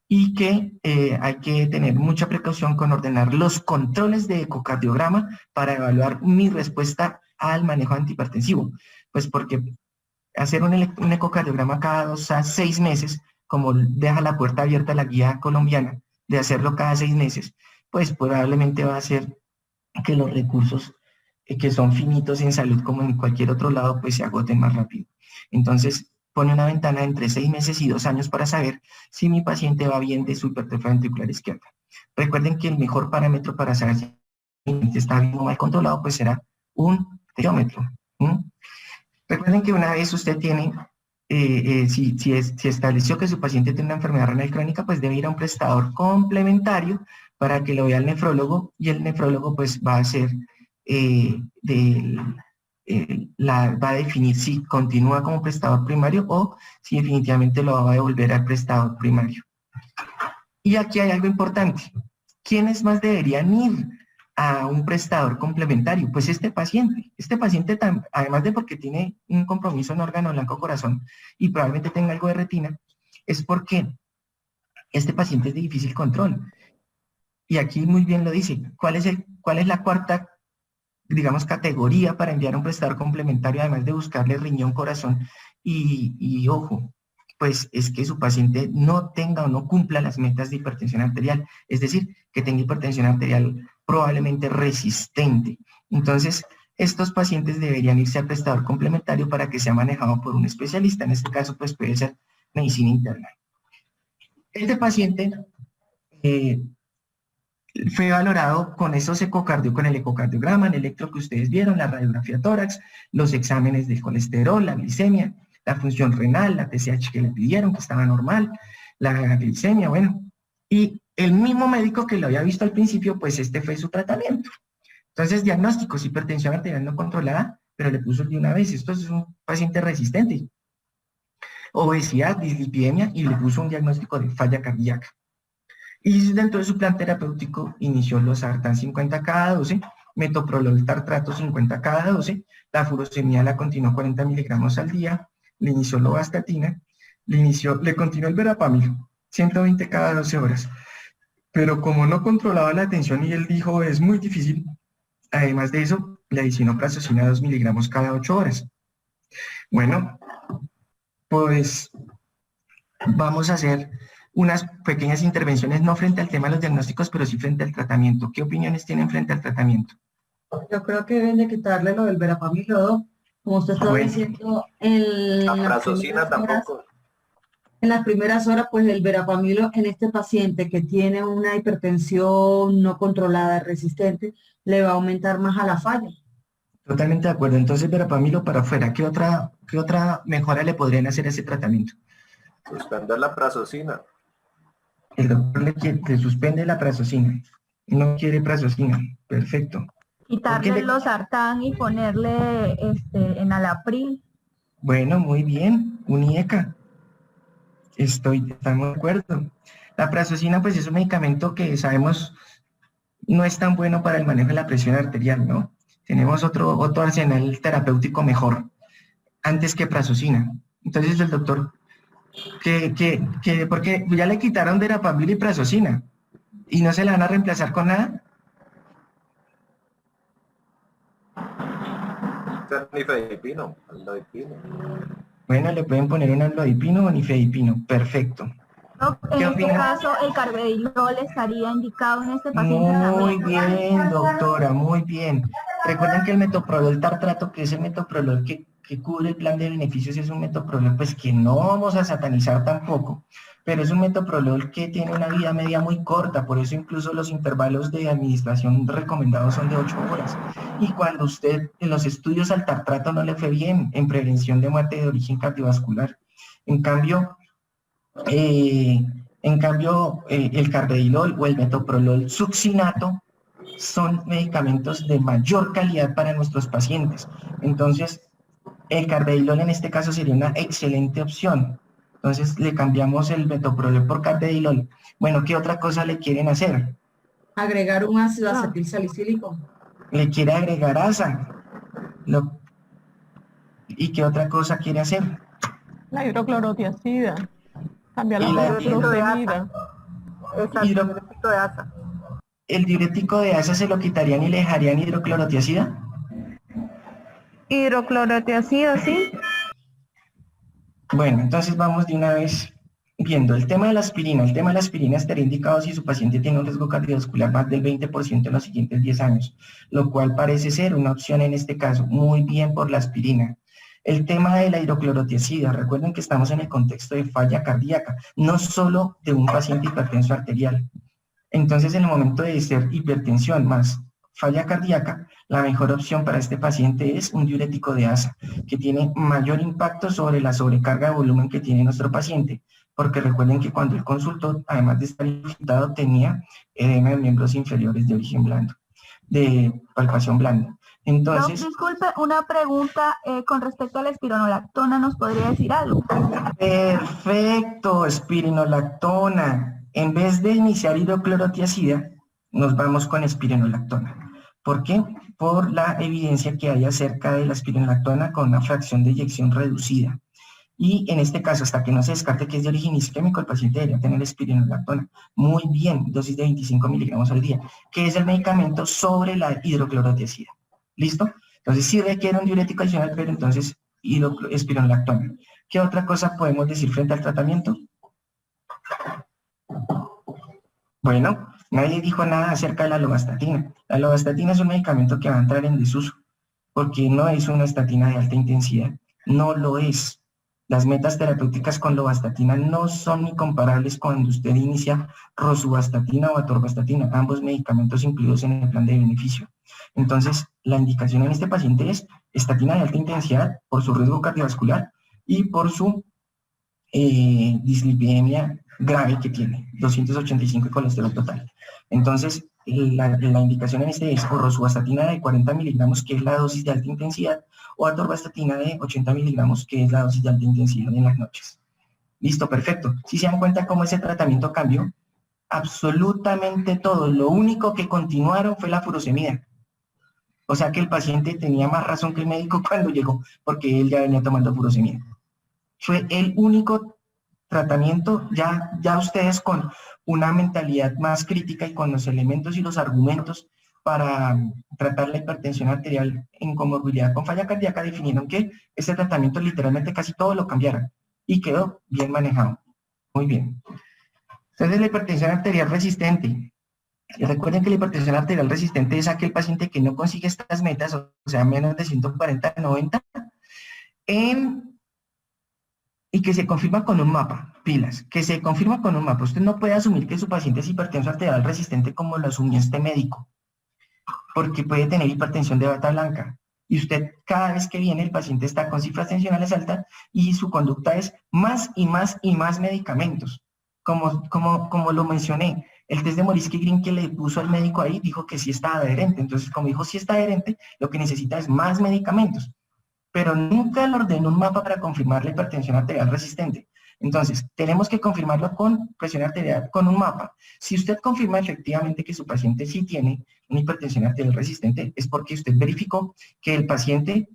y que hay que tener mucha precaución con ordenar los controles de ecocardiograma para evaluar mi respuesta al manejo antihipertensivo, pues porque hacer un ecocardiograma cada 2 a 6 meses, como deja la puerta abierta a la guía colombiana de hacerlo cada 6 meses, pues probablemente va a hacer que los recursos que son finitos en salud como en cualquier otro lado, pues se agoten más rápido. Entonces pone una ventana entre 6 meses y 2 años para saber si mi paciente va bien de su hipertrofia ventricular izquierda. Recuerden que el mejor parámetro para saber si está bien o mal controlado, pues será un tensiómetro. Recuerden que una vez usted tiene, si estableció que su paciente tiene una enfermedad renal crónica, pues debe ir a un prestador complementario para que lo vea el nefrólogo, y el nefrólogo pues va a hacer va a definir si continúa como prestador primario o si definitivamente lo va a devolver al prestador primario. Y aquí hay algo importante. ¿Quiénes más deberían ir a un prestador complementario? Pues este paciente. Este paciente, además de porque tiene un compromiso en órgano blanco corazón y probablemente tenga algo de retina, es porque este paciente es de difícil control. Y aquí muy bien lo dice. ¿Cuál es la cuarta, digamos, categoría para enviar a un prestador complementario, además de buscarle riñón, corazón y ojo? Pues es que su paciente no tenga o no cumpla las metas de hipertensión arterial, es decir, que tenga hipertensión arterial probablemente resistente. Entonces, estos pacientes deberían irse al prestador complementario para que sea manejado por un especialista. En este caso, pues puede ser medicina interna. Este paciente fue valorado con con el ecocardiograma, el electro que ustedes vieron, la radiografía tórax, los exámenes de colesterol, la glicemia, la función renal, la TSH que le pidieron, que estaba normal, la glicemia, bueno. Y el mismo médico que lo había visto al principio, pues este fue su tratamiento. Entonces, diagnósticos, hipertensión arterial no controlada, pero le puso de una vez. Esto es un paciente resistente. Obesidad, dislipidemia, y le puso un diagnóstico de falla cardíaca. Y dentro de su plan terapéutico inició los sartán 50 cada 12, metoprolol tartrato 50 cada 12, la furosemida la continuó 40 miligramos al día, le inició lovastatina, le continuó el verapamil, 120 cada 12 horas. Pero como no controlaba la tensión y él dijo es muy difícil, además de eso, le adicionó prazosina 2 miligramos cada 8 horas. Bueno, pues vamos a hacer unas pequeñas intervenciones, no frente al tema de los diagnósticos, pero sí frente al tratamiento. ¿Qué opiniones tienen frente al tratamiento? Yo creo que deben de quitarle lo del verapamil, como usted estaba diciendo, la prazosina tampoco. En las primeras horas, pues el verapamilo en este paciente que tiene una hipertensión no controlada, resistente, le va a aumentar más a la falla. Totalmente de acuerdo. Entonces, verapamilo para afuera. ¿Qué otra mejora le podrían hacer a ese tratamiento? Suspender la prazosina. El doctor le suspende la prazosina. No quiere prazosina. Perfecto. Quitarle los sartán y ponerle enalapril. Bueno, muy bien. UNIECA. Estamos de acuerdo. La prazosina, pues es un medicamento que sabemos no es tan bueno para el manejo de la presión arterial, ¿no? Tenemos otro arsenal terapéutico mejor, antes que prazosina. Entonces el doctor, porque ya le quitaron verapamil y prazosina, y no se la van a reemplazar con nada. Nifedipino. Bueno, le pueden poner un amlodipino o nifedipino, perfecto. En este caso, el carvedilol estaría indicado en este paciente muy también. Bien, doctora, muy bien. Recuerden que el metoprolol tartrato, que es el metoprolol que cubre el plan de beneficios, es un metoprolol pues que no vamos a satanizar tampoco, pero es un metoprolol que tiene una vida media muy corta, por eso incluso los intervalos de administración recomendados son de 8 horas. Y cuando usted en los estudios al tartrato no le fue bien en prevención de muerte de origen cardiovascular. En cambio, el carvedilol o el metoprolol succinato son medicamentos de mayor calidad para nuestros pacientes. Entonces, el carvedilol en este caso sería una excelente opción. Entonces, le cambiamos el metoprolol por carvedilol. Bueno, ¿qué otra cosa le quieren hacer? Agregar un ácido acetilsalicílico. Le quiere agregar asa. ¿Y qué otra cosa quiere hacer? La hidroclorotiazida. Cambiar la diurético de asa. Diurético de asa. ¿El diurético de asa se lo quitarían y le dejarían hidroclorotiazida? Hidroclorotiazida, sí. Bueno, entonces vamos de una vez viendo el tema de la aspirina. El tema de la aspirina estaría indicado si su paciente tiene un riesgo cardiovascular más del 20% en los siguientes 10 años, lo cual parece ser una opción en este caso. Muy bien por la aspirina. El tema de la hidroclorotiazida, recuerden que estamos en el contexto de falla cardíaca, no solo de un paciente hipertenso arterial. Entonces, en el momento de ser hipertensión más falla cardíaca, la mejor opción para este paciente es un diurético de asa, que tiene mayor impacto sobre la sobrecarga de volumen que tiene nuestro paciente, porque recuerden que cuando él consultó, además de estar infiltrado, tenía edema de miembros inferiores de origen blando, de palpación blanda. Entonces, disculpe, una pregunta con respecto a la espironolactona, ¿nos podría decir algo? perfecto, espironolactona. En vez de iniciar hidroclorotiazida, nos vamos con espironolactona. ¿Por qué? Por la evidencia que hay acerca de la espironolactona con una fracción de eyección reducida. Y en este caso, hasta que no se descarte que es de origen isquémico, el paciente debería tener espironolactona. Muy bien, dosis de 25 miligramos al día, que es el medicamento sobre la hidroclorotiazida. ¿Listo? Entonces sí requiere un diurético adicional, pero entonces espironolactona. ¿Qué otra cosa podemos decir frente al tratamiento? Bueno, nadie dijo nada acerca de la lovastatina. La lovastatina es un medicamento que va a entrar en desuso, porque no es una estatina de alta intensidad. No lo es. Las metas terapéuticas con lovastatina no son ni comparables cuando usted inicia rosuvastatina o atorvastatina, ambos medicamentos incluidos en el plan de beneficio. Entonces, la indicación en este paciente es estatina de alta intensidad por su riesgo cardiovascular y por su dislipidemia grave que tiene, 285 de colesterol total. Entonces, la indicación en este es o rosuvastatina de 40 miligramos, que es la dosis de alta intensidad, o atorvastatina de 80 miligramos, que es la dosis de alta intensidad en las noches. Listo, perfecto. Si se dan cuenta cómo ese tratamiento cambió, absolutamente todo. Lo único que continuaron fue la furosemida. O sea que el paciente tenía más razón que el médico cuando llegó, porque él ya venía tomando furosemida. Fue el único tratamiento, ya ustedes con una mentalidad más crítica y con los elementos y los argumentos para tratar la hipertensión arterial en comorbilidad con falla cardíaca, definieron que este tratamiento literalmente casi todo lo cambiaron y quedó bien manejado. Muy bien. Entonces la hipertensión arterial resistente. Y recuerden que la hipertensión arterial resistente es aquel paciente que no consigue estas metas, o sea, menos de 140/90, y que se confirma con un mapa, pilas, que se confirma con un mapa. Usted no puede asumir que su paciente es hipertenso arterial resistente como lo asumió este médico, porque puede tener hipertensión de bata blanca. Y usted, cada vez que viene, el paciente está con cifras tensionales altas y su conducta es más y más y más medicamentos. Como lo mencioné, el test de Morisky-Green que le puso al médico ahí dijo que sí está adherente. Entonces, como dijo sí está adherente, lo que necesita es más medicamentos. Pero nunca le ordenó un mapa para confirmar la hipertensión arterial resistente. Entonces, tenemos que confirmarlo con presión arterial, con un mapa. Si usted confirma efectivamente que su paciente sí tiene una hipertensión arterial resistente, es porque usted verificó que el paciente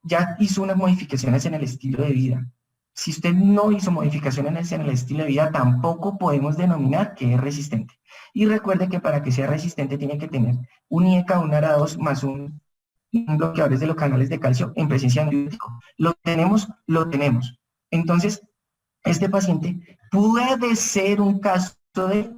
ya hizo unas modificaciones en el estilo de vida. Si usted no hizo modificaciones en el estilo de vida, tampoco podemos denominar que es resistente. Y recuerde que para que sea resistente tiene que tener un IECA, un ARA2 más un bloqueadores de los canales de calcio en presencia de antibiótico. Lo tenemos. Entonces, este paciente puede ser un caso de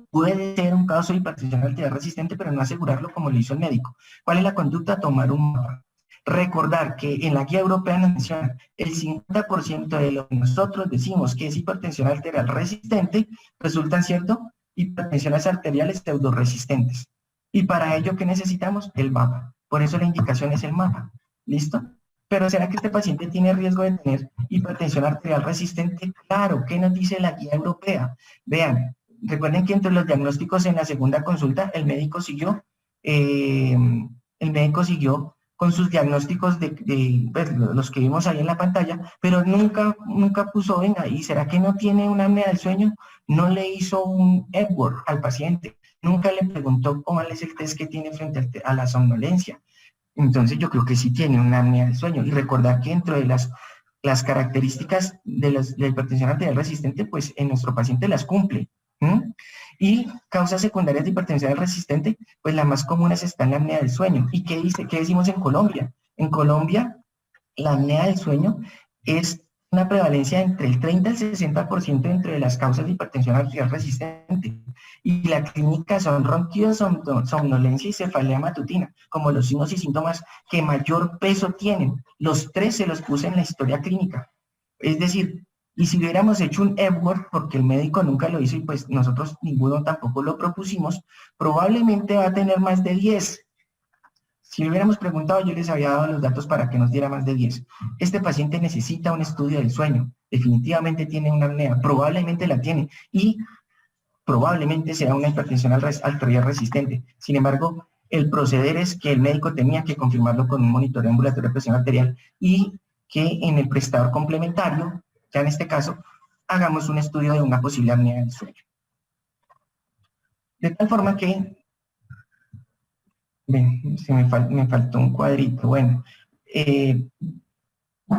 hipertensión arterial resistente, pero no asegurarlo como lo hizo el médico. ¿Cuál es la conducta? Tomar un mapa. Recordar que en la guía europea nos menciona el 50% de lo que nosotros decimos que es hipertensión arterial resistente resultan, ¿cierto?, hipertensiones arteriales pseudoresistentes. Y para ello, ¿qué necesitamos? El mapa. Por eso la indicación es el mapa. ¿Listo? Pero ¿será que este paciente tiene riesgo de tener hipertensión arterial resistente? Claro, ¿qué nos dice la guía europea? Vean, recuerden que entre los diagnósticos en la segunda consulta, el médico siguió con sus diagnósticos pues, los que vimos ahí en la pantalla, pero nunca puso, venga, ¿y será que no tiene una apnea del sueño? No le hizo un Epworth al paciente, nunca le preguntó cuál es el test que tiene frente a la somnolencia. Entonces yo creo que sí tiene una apnea del sueño. Y recordar que dentro de las características de la hipertensión arterial resistente, pues en nuestro paciente las cumple. Y causas secundarias de hipertensión resistente, pues las más comunes están en la apnea del sueño. ¿Y qué decimos en Colombia? En Colombia, la apnea del sueño es una prevalencia entre el 30 y el 60% entre las causas de hipertensión arterial resistente. Y la clínica son ronquidos, somnolencia y cefalea matutina, como los signos y síntomas que mayor peso tienen. Los tres se los puse en la historia clínica. Es decir, y si hubiéramos hecho un Epworth, porque el médico nunca lo hizo y pues nosotros ninguno tampoco lo propusimos, probablemente va a tener más de 10. Si le hubiéramos preguntado, yo les había dado los datos para que nos diera más de 10. Este paciente necesita un estudio del sueño. Definitivamente tiene una apnea, probablemente la tiene y probablemente sea una hipertensión arterial resistente. Sin embargo, el proceder es que el médico tenía que confirmarlo con un monitoreo ambulatorio de presión arterial y que en el prestador complementario, ya en este caso, hagamos un estudio de una posible apnea del sueño. De tal forma que, ven, me faltó un cuadrito, bueno,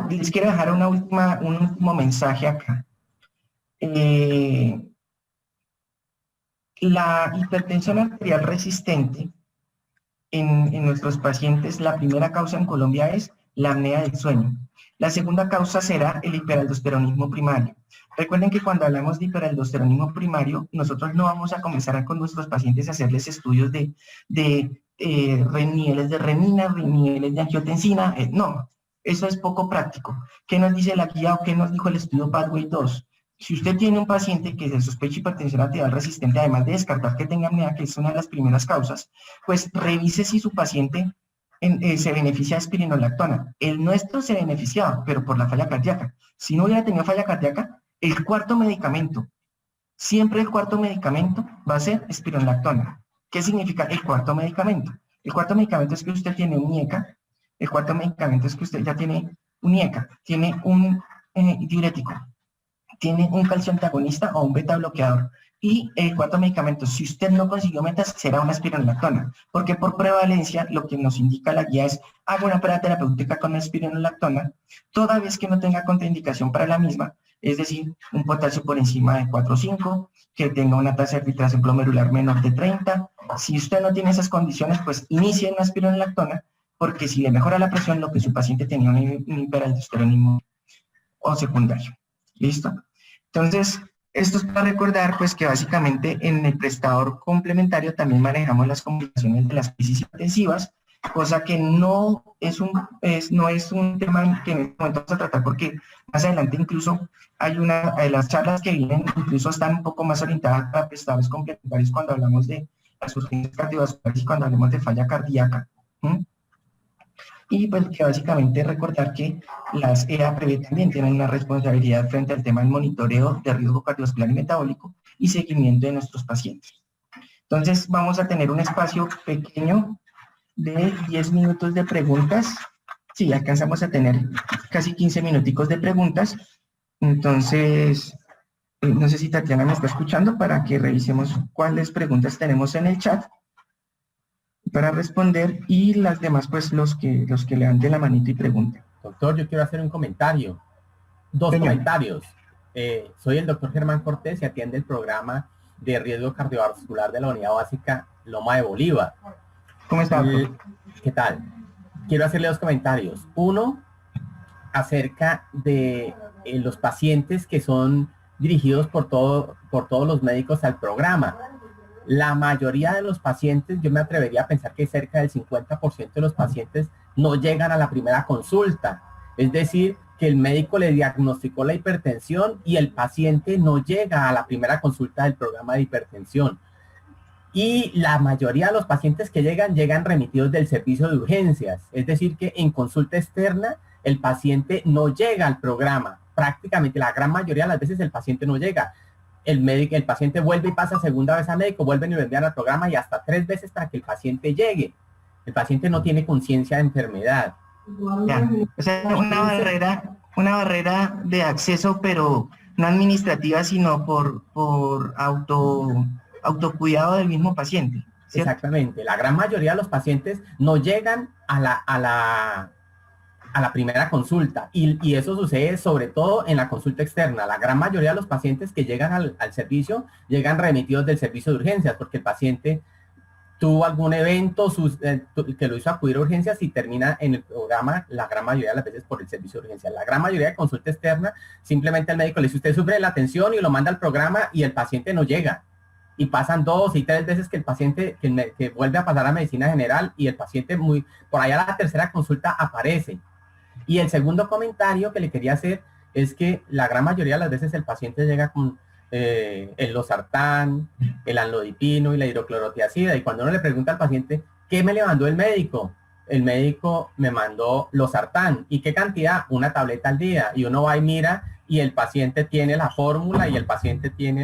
les quiero dejar un último mensaje acá. La hipertensión arterial resistente en nuestros pacientes, la primera causa en Colombia es la apnea del sueño. La segunda causa será el hiperaldosteronismo primario. Recuerden que cuando hablamos de hiperaldosteronismo primario, nosotros no vamos a comenzar con nuestros pacientes a hacerles estudios de niveles de renina, niveles de angiotensina, no, eso es poco práctico. ¿Qué nos dice la guía o qué nos dijo el estudio Pathway 2? Si usted tiene un paciente que se sospecha hipertensión arterial resistente, además de descartar que tenga apnea, que es una de las primeras causas, pues revise si su paciente se beneficia de espironolactona. El nuestro se beneficiaba, pero por la falla cardíaca. Si no hubiera tenido falla cardíaca, el cuarto medicamento, siempre el cuarto medicamento va a ser espironolactona. ¿Qué significa el cuarto medicamento? El cuarto medicamento es que usted tiene un IECA, el cuarto medicamento es que usted ya tiene un IECA, tiene un diurético, tiene un calcio antagonista o un beta bloqueador. Y el cuarto medicamento, si usted no consiguió metas, será una espironolactona, porque por prevalencia lo que nos indica la guía es haga una prueba terapéutica con espironolactona toda vez que no tenga contraindicación para la misma, es decir, un potasio por encima de 4 o 5, que tenga una tasa de filtración glomerular menor de 30. Si usted no tiene esas condiciones, pues inicie una espironolactona, porque si le mejora la presión, lo que su paciente tenía un hiperaldosteronismo o secundario. ¿Listo? Entonces, esto es para recordar pues que básicamente en el prestador complementario también manejamos las complicaciones de las crisis hipertensivas, cosa que no es un tema que en este momento vamos a tratar porque más adelante incluso hay una de las charlas que vienen, incluso están un poco más orientadas para prestadores complementarios cuando hablamos de las urgencias cardiovasculares y cuando hablamos de falla cardíaca. Y pues que básicamente recordar que las EAPB también tienen una responsabilidad frente al tema del monitoreo de riesgo cardiovascular y metabólico y seguimiento de nuestros pacientes. Entonces vamos a tener un espacio pequeño de 10 minutos de preguntas. Sí, alcanzamos a tener casi 15 minuticos de preguntas. Entonces, no sé si Tatiana me está escuchando para que revisemos cuáles preguntas tenemos en el chat para responder y las demás pues los que levanten la manito y pregunten. Doctor, yo quiero hacer un comentario. Dos comentarios. Soy el doctor Germán Cortés y atiende el programa de riesgo cardiovascular de la Unidad Básica Loma de Bolívar. ¿Cómo está, doctor? ¿Qué tal? Quiero hacerle dos comentarios. Uno, acerca de los pacientes que son dirigidos por todos los médicos al programa. La mayoría de los pacientes, yo me atrevería a pensar que cerca del 50% de los pacientes no llegan a la primera consulta. Es decir, que el médico le diagnosticó la hipertensión y el paciente no llega a la primera consulta del programa de hipertensión. Y la mayoría de los pacientes que llegan remitidos del servicio de urgencias. Es decir, que en consulta externa el paciente no llega al programa. Prácticamente la gran mayoría de las veces el paciente no llega. El paciente vuelve y pasa segunda vez al médico, vuelven y lo envían al programa y hasta 3 veces para que el paciente llegue. El paciente no tiene conciencia de enfermedad. Ya. O sea, una barrera de acceso, pero no administrativa, sino por autocuidado del mismo paciente, ¿cierto? Exactamente. La gran mayoría de los pacientes no llegan a la primera consulta y eso sucede sobre todo en la consulta externa. La gran mayoría de los pacientes que llegan al servicio llegan remitidos del servicio de urgencias porque el paciente tuvo algún evento que lo hizo acudir a urgencias y termina en el programa la gran mayoría de las veces por el servicio de urgencias. La gran mayoría de consulta externa, simplemente el médico le dice usted sufre de la tensión y lo manda al programa y el paciente no llega. Y pasan 2 y 3 veces que el paciente que vuelve a pasar a medicina general y el paciente por allá a la tercera consulta aparece. Y el segundo comentario que le quería hacer es que la gran mayoría de las veces el paciente llega con el losartán, el amlodipino y la hidroclorotiazida. Y cuando uno le pregunta al paciente, ¿qué me le mandó el médico? El médico me mandó losartán. ¿Y qué cantidad? Una tableta al día. Y uno va y mira y el paciente tiene la fórmula y el paciente tiene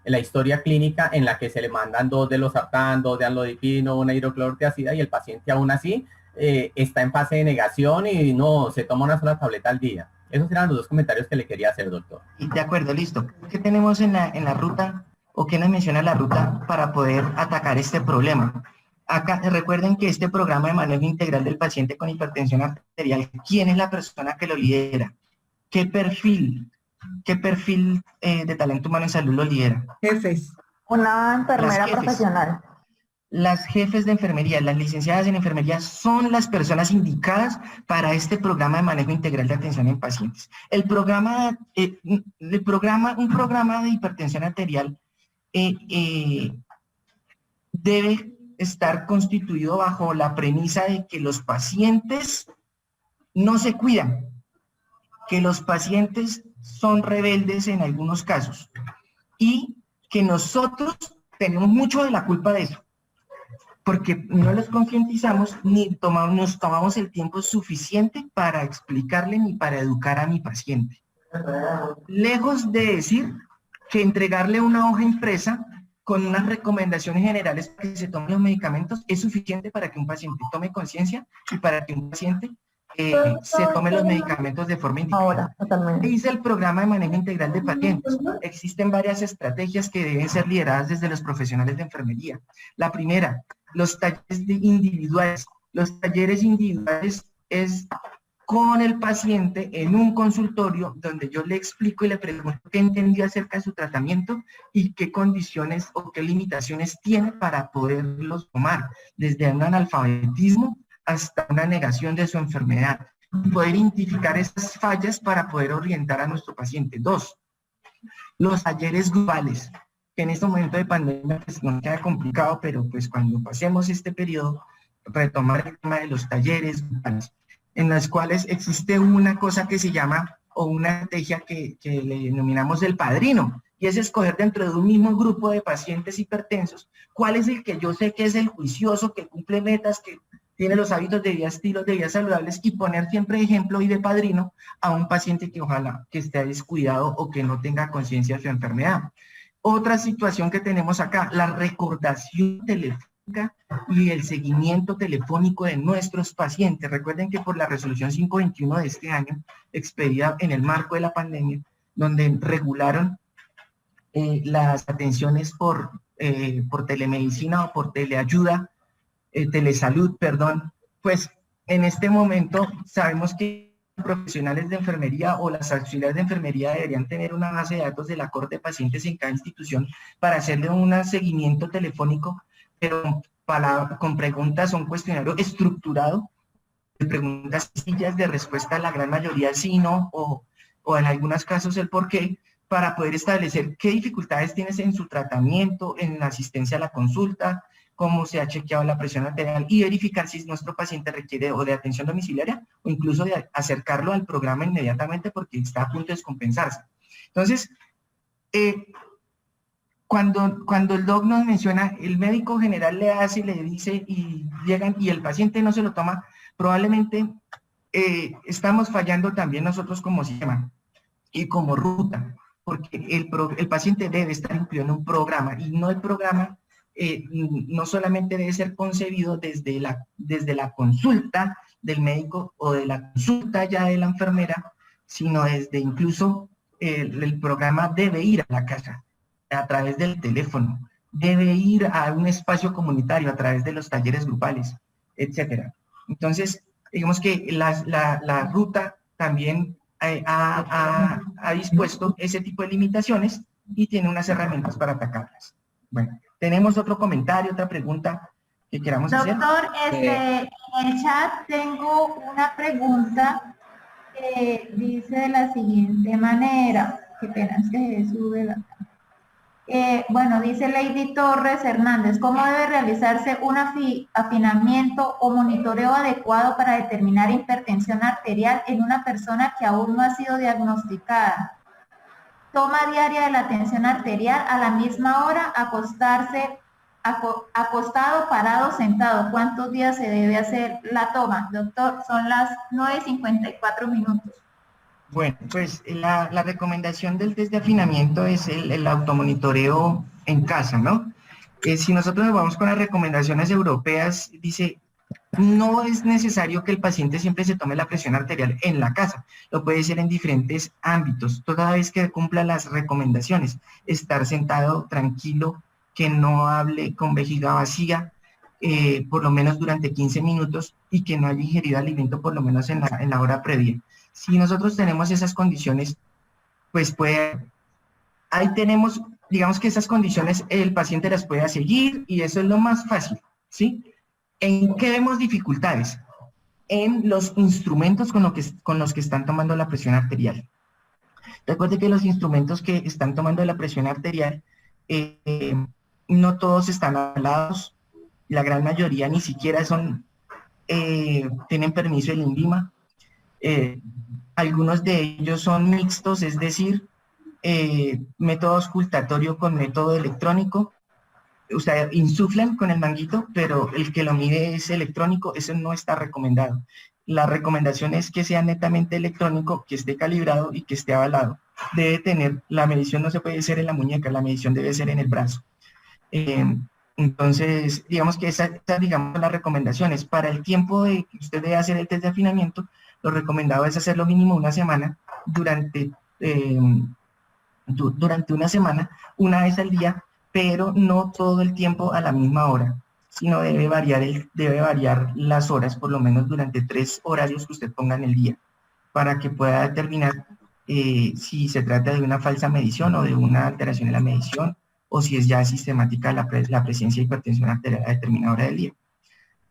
la historia clínica en la que se le mandan 2 de losartán, 2 de amlodipino, una hidroclorotiazida y el paciente aún así está en fase de negación y no, se toma una sola tableta al día. Esos eran los 2 comentarios que le quería hacer, doctor. De acuerdo, listo. ¿Qué tenemos en la ruta o qué nos menciona la ruta para poder atacar este problema? Acá recuerden que este programa de manejo integral del paciente con hipertensión arterial, ¿quién es la persona que lo lidera? ¿Qué perfil de talento humano en salud lo lidera? Jefes. Una enfermera profesional. Las jefes de enfermería, las licenciadas en enfermería son las personas indicadas para este programa de manejo integral de atención en pacientes. Un programa de hipertensión arterial debe estar constituido bajo la premisa de que los pacientes no se cuidan, que los pacientes son rebeldes en algunos casos y que nosotros tenemos mucho de la culpa de eso, porque no los concientizamos ni nos tomamos el tiempo suficiente para explicarle ni para educar a mi paciente. Lejos de decir que entregarle una hoja impresa con unas recomendaciones generales para que se tomen los medicamentos es suficiente para que un paciente tome conciencia y para que un paciente se tome los medicamentos de forma individual. Dice el programa de manejo integral de pacientes. Existen varias estrategias que deben ser lideradas desde los profesionales de enfermería. La primera, los talleres individuales. Los talleres individuales es con el paciente en un consultorio donde yo le explico y le pregunto qué entendió acerca de su tratamiento y qué condiciones o qué limitaciones tiene para poderlos tomar, desde un analfabetismo hasta una negación de su enfermedad. Poder identificar esas fallas para poder orientar a nuestro paciente. 2, los talleres grupales, que en este momento de pandemia pues, nos queda complicado, pero pues cuando pasemos este periodo, retomar el tema de los talleres grupales, en las cuales existe una cosa que se llama, o una estrategia que le denominamos el padrino, y es escoger dentro de un mismo grupo de pacientes hipertensos, cuál es el que yo sé que es el juicioso, que cumple metas, que tiene los hábitos de vida, estilos de vida saludables, y poner siempre de ejemplo y de padrino a un paciente que ojalá que esté descuidado o que no tenga conciencia de su enfermedad. Otra situación que tenemos acá, la recordación telefónica y el seguimiento telefónico de nuestros pacientes. Recuerden que por la resolución 521 de este año, expedida en el marco de la pandemia, donde regularon las atenciones por telemedicina o por teleayuda, telesalud, perdón, pues en este momento sabemos que profesionales de enfermería o las auxiliares de enfermería deberían tener una base de datos de la corte de pacientes en cada institución para hacerle un seguimiento telefónico, pero con preguntas, un cuestionario estructurado, de preguntas sencillas de respuesta a la gran mayoría sí, no, o en algunos casos el por qué, para poder establecer qué dificultades tienes en su tratamiento, en la asistencia a la consulta, cómo se ha chequeado la presión arterial y verificar si nuestro paciente requiere o de atención domiciliaria o incluso de acercarlo al programa inmediatamente porque está a punto de descompensarse. Entonces, cuando el doc nos menciona, el médico general le hace y le dice y llegan y el paciente no se lo toma, probablemente estamos fallando también nosotros como sistema y como ruta, porque el paciente debe estar incluido en un programa y no el programa no solamente debe ser concebido desde la consulta del médico o de la consulta ya de la enfermera, sino desde incluso el programa debe ir a la casa a través del teléfono, debe ir a un espacio comunitario a través de los talleres grupales, etcétera. Entonces, digamos que la ruta también ha dispuesto ese tipo de limitaciones y tiene unas herramientas para atacarlas. Bueno. ¿Tenemos otro comentario, otra pregunta que queramos hacer? Doctor, en el chat tengo una pregunta que dice de la siguiente manera. Qué pena, es que se sube la... bueno, dice Lady Torres Hernández, ¿cómo debe realizarse un afinamiento o monitoreo adecuado para determinar hipertensión arterial en una persona que aún no ha sido diagnosticada? Toma diaria de la tensión arterial a la misma hora, acostarse, acostado, parado, sentado. ¿Cuántos días se debe hacer la toma? Doctor, son las 9:54 minutos. Bueno, pues la recomendación del test de afinamiento es el automonitoreo en casa, ¿no? Si nosotros nos vamos con las recomendaciones europeas, dice, no es necesario que el paciente siempre se tome la presión arterial en la casa, lo puede ser en diferentes ámbitos, toda vez que cumpla las recomendaciones, estar sentado tranquilo, que no hable con vejiga vacía, por lo menos durante 15 minutos y que no haya ingerido alimento por lo menos en la hora previa. Si nosotros tenemos esas condiciones, pues ahí tenemos, digamos que esas condiciones el paciente las puede seguir y eso es lo más fácil, ¿sí? ¿En qué vemos dificultades? En los instrumentos con los que están tomando la presión arterial. Recuerde que los instrumentos que están tomando la presión arterial, no todos están avalados, la gran mayoría ni siquiera tienen permiso del INVIMA. Algunos de ellos son mixtos, es decir, método auscultatorio con método electrónico, o sea, insuflan con el manguito, pero el que lo mide es electrónico, eso no está recomendado. La recomendación es que sea netamente electrónico, que esté calibrado y que esté avalado. Debe tener, la medición no se puede hacer en la muñeca, la medición debe ser en el brazo. Entonces, digamos que esas digamos, las recomendaciones. Para el tiempo de que usted debe hacer el test de afinamiento, lo recomendado es hacerlo mínimo una semana, durante una semana, una vez al día, pero no todo el tiempo a la misma hora, sino debe variar las horas, por lo menos durante 3 horarios que usted ponga en el día, para que pueda determinar si se trata de una falsa medición o de una alteración en la medición, o si es ya sistemática la presencia de hipertensión arterial a determinada hora del día.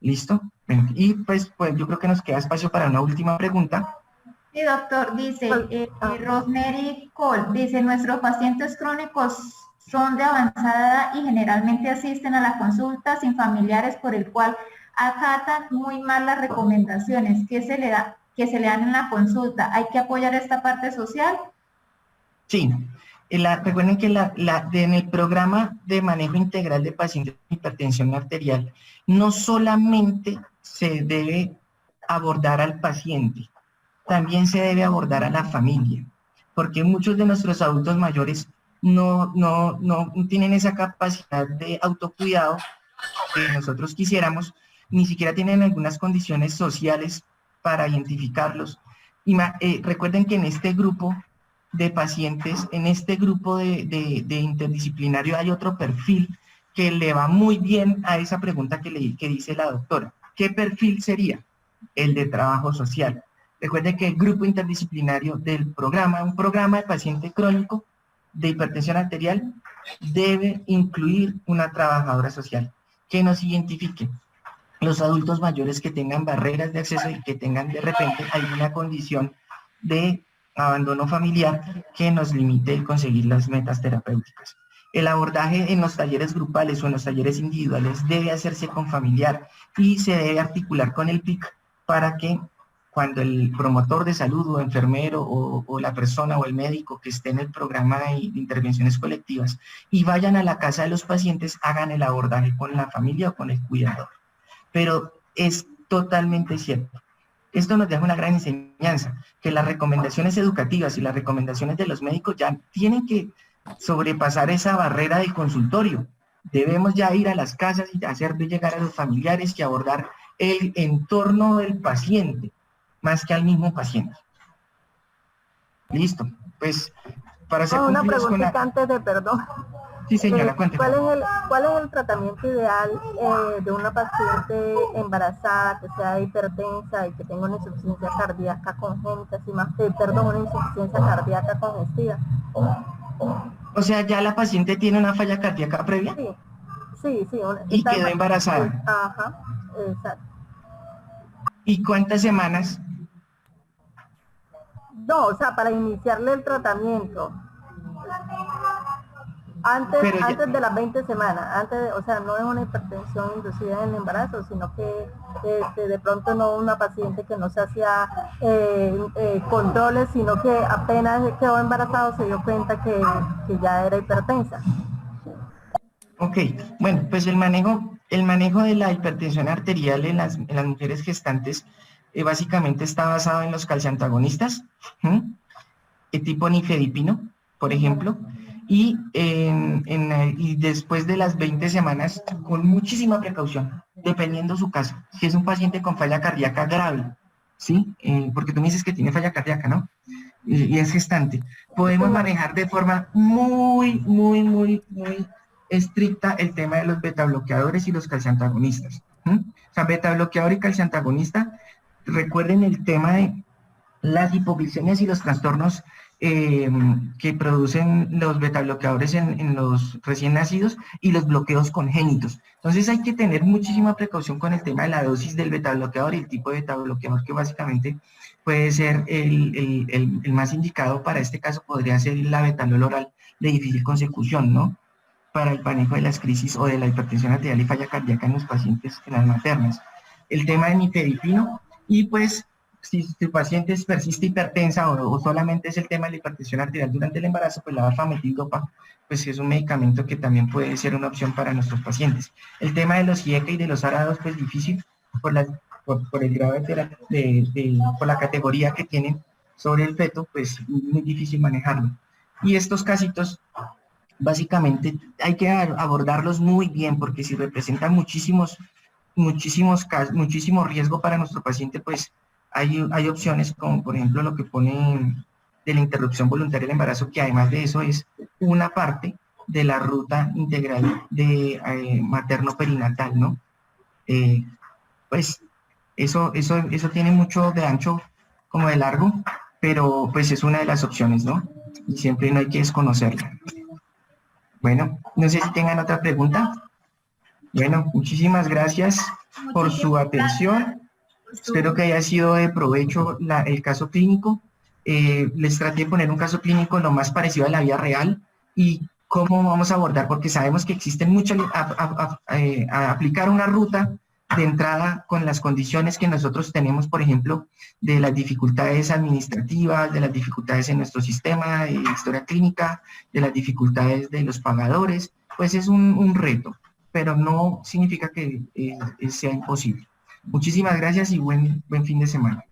¿Listo? Bueno, y pues yo creo que nos queda espacio para una última pregunta. Sí, doctor, dice Rosemary Cole, dice, nuestros pacientes crónicos son de avanzada edad y generalmente asisten a la consulta sin familiares, por el cual acatan muy mal las recomendaciones que se le dan en la consulta. ¿Hay que apoyar esta parte social? Sí. Recuerden que en el programa de manejo integral de pacientes con hipertensión arterial, no solamente se debe abordar al paciente, también se debe abordar a la familia, porque muchos de nuestros adultos mayores no tienen esa capacidad de autocuidado que nosotros quisiéramos, ni siquiera tienen algunas condiciones sociales para identificarlos. Y recuerden que en este grupo de pacientes, en este grupo de interdisciplinario hay otro perfil que le va muy bien a esa pregunta que dice la doctora. ¿Qué perfil sería? El de trabajo social. Recuerde que el grupo interdisciplinario del programa, un programa de paciente crónico de hipertensión arterial, debe incluir una trabajadora social que nos identifique los adultos mayores que tengan barreras de acceso y que tengan de repente alguna condición de abandono familiar que nos limite el conseguir las metas terapéuticas. El abordaje en los talleres grupales o en los talleres individuales debe hacerse con familiar y se debe articular con el PIC para que cuando el promotor de salud o enfermero o la persona o el médico que esté en el programa de intervenciones colectivas y vayan a la casa de los pacientes, hagan el abordaje con la familia o con el cuidador. Pero es totalmente cierto. Esto nos deja una gran enseñanza, que las recomendaciones educativas y las recomendaciones de los médicos ya tienen que sobrepasar esa barrera del consultorio. Debemos ya ir a las casas y hacer llegar a los familiares y abordar el entorno del paciente, más que al mismo paciente. Listo. Pues, para ser una cumplidos con preguntita antes de perdón. Sí, señora, cuénteme. ¿Cuál es el tratamiento ideal de una paciente embarazada que sea hipertensa y que tenga una insuficiencia cardíaca congénita, una insuficiencia cardíaca congestiva? O sea, ya la paciente tiene una falla cardíaca previa. Sí. Y quedó embarazada. Ajá, exacto. ¿Y cuántas semanas? No, o sea, para iniciarle el tratamiento. Antes de las 20 semanas, o sea, no es una hipertensión inducida en el embarazo, sino que de pronto no una paciente que no se hacía controles, sino que apenas quedó embarazado se dio cuenta que ya era hipertensa. Ok, bueno, pues el manejo de la hipertensión arterial en las mujeres gestantes básicamente está basado en los calciantagonistas. tipo nifedipino, por ejemplo, y después de las 20 semanas, con muchísima precaución, dependiendo su caso. Si es un paciente con falla cardíaca grave, ¿sí? Porque tú me dices que tiene falla cardíaca, ¿no? Y es gestante. Podemos manejar de forma muy estricta el tema de los betabloqueadores y los calciantagonistas. O sea, betabloqueador y calciantagonista, recuerden el tema de las hipoglicemias y los trastornos que producen los betabloqueadores en los recién nacidos y los bloqueos congénitos. Entonces hay que tener muchísima precaución con el tema de la dosis del betabloqueador y el tipo de betabloqueador que básicamente puede ser el más indicado para este caso podría ser la betanol oral de difícil consecución, ¿no? Para el manejo de las crisis o de la hipertensión arterial y falla cardíaca en los pacientes, en las maternas. El tema de nifedipino y pues si tu paciente persiste hipertensa o solamente es el tema de la hipertensión arterial durante el embarazo, pues la barfametildopa pues es un medicamento que también puede ser una opción para nuestros pacientes. El tema de los IECA y de los ARA2 pues difícil por el grado por la categoría que tienen sobre el feto, pues muy difícil manejarlo. Y estos casitos básicamente hay que abordarlos muy bien porque si representan muchísimo riesgo para nuestro paciente, pues hay opciones como por ejemplo lo que pone de la interrupción voluntaria del embarazo, que además de eso es una parte de la ruta integral de materno-perinatal, ¿no? Pues eso tiene mucho de ancho como de largo, pero pues es una de las opciones, ¿no? Y siempre no hay que desconocerla. Bueno, no sé si tengan otra pregunta. Bueno, muchísimas gracias por su atención. Espero que haya sido de provecho el caso clínico. Les traté de poner un caso clínico lo más parecido a la vida real y cómo vamos a abordar, porque sabemos que existen muchas, aplicar una ruta de entrada con las condiciones que nosotros tenemos, por ejemplo, de las dificultades administrativas, de las dificultades en nuestro sistema de historia clínica, de las dificultades de los pagadores, pues es un reto, pero no significa que sea imposible. Muchísimas gracias y buen fin de semana.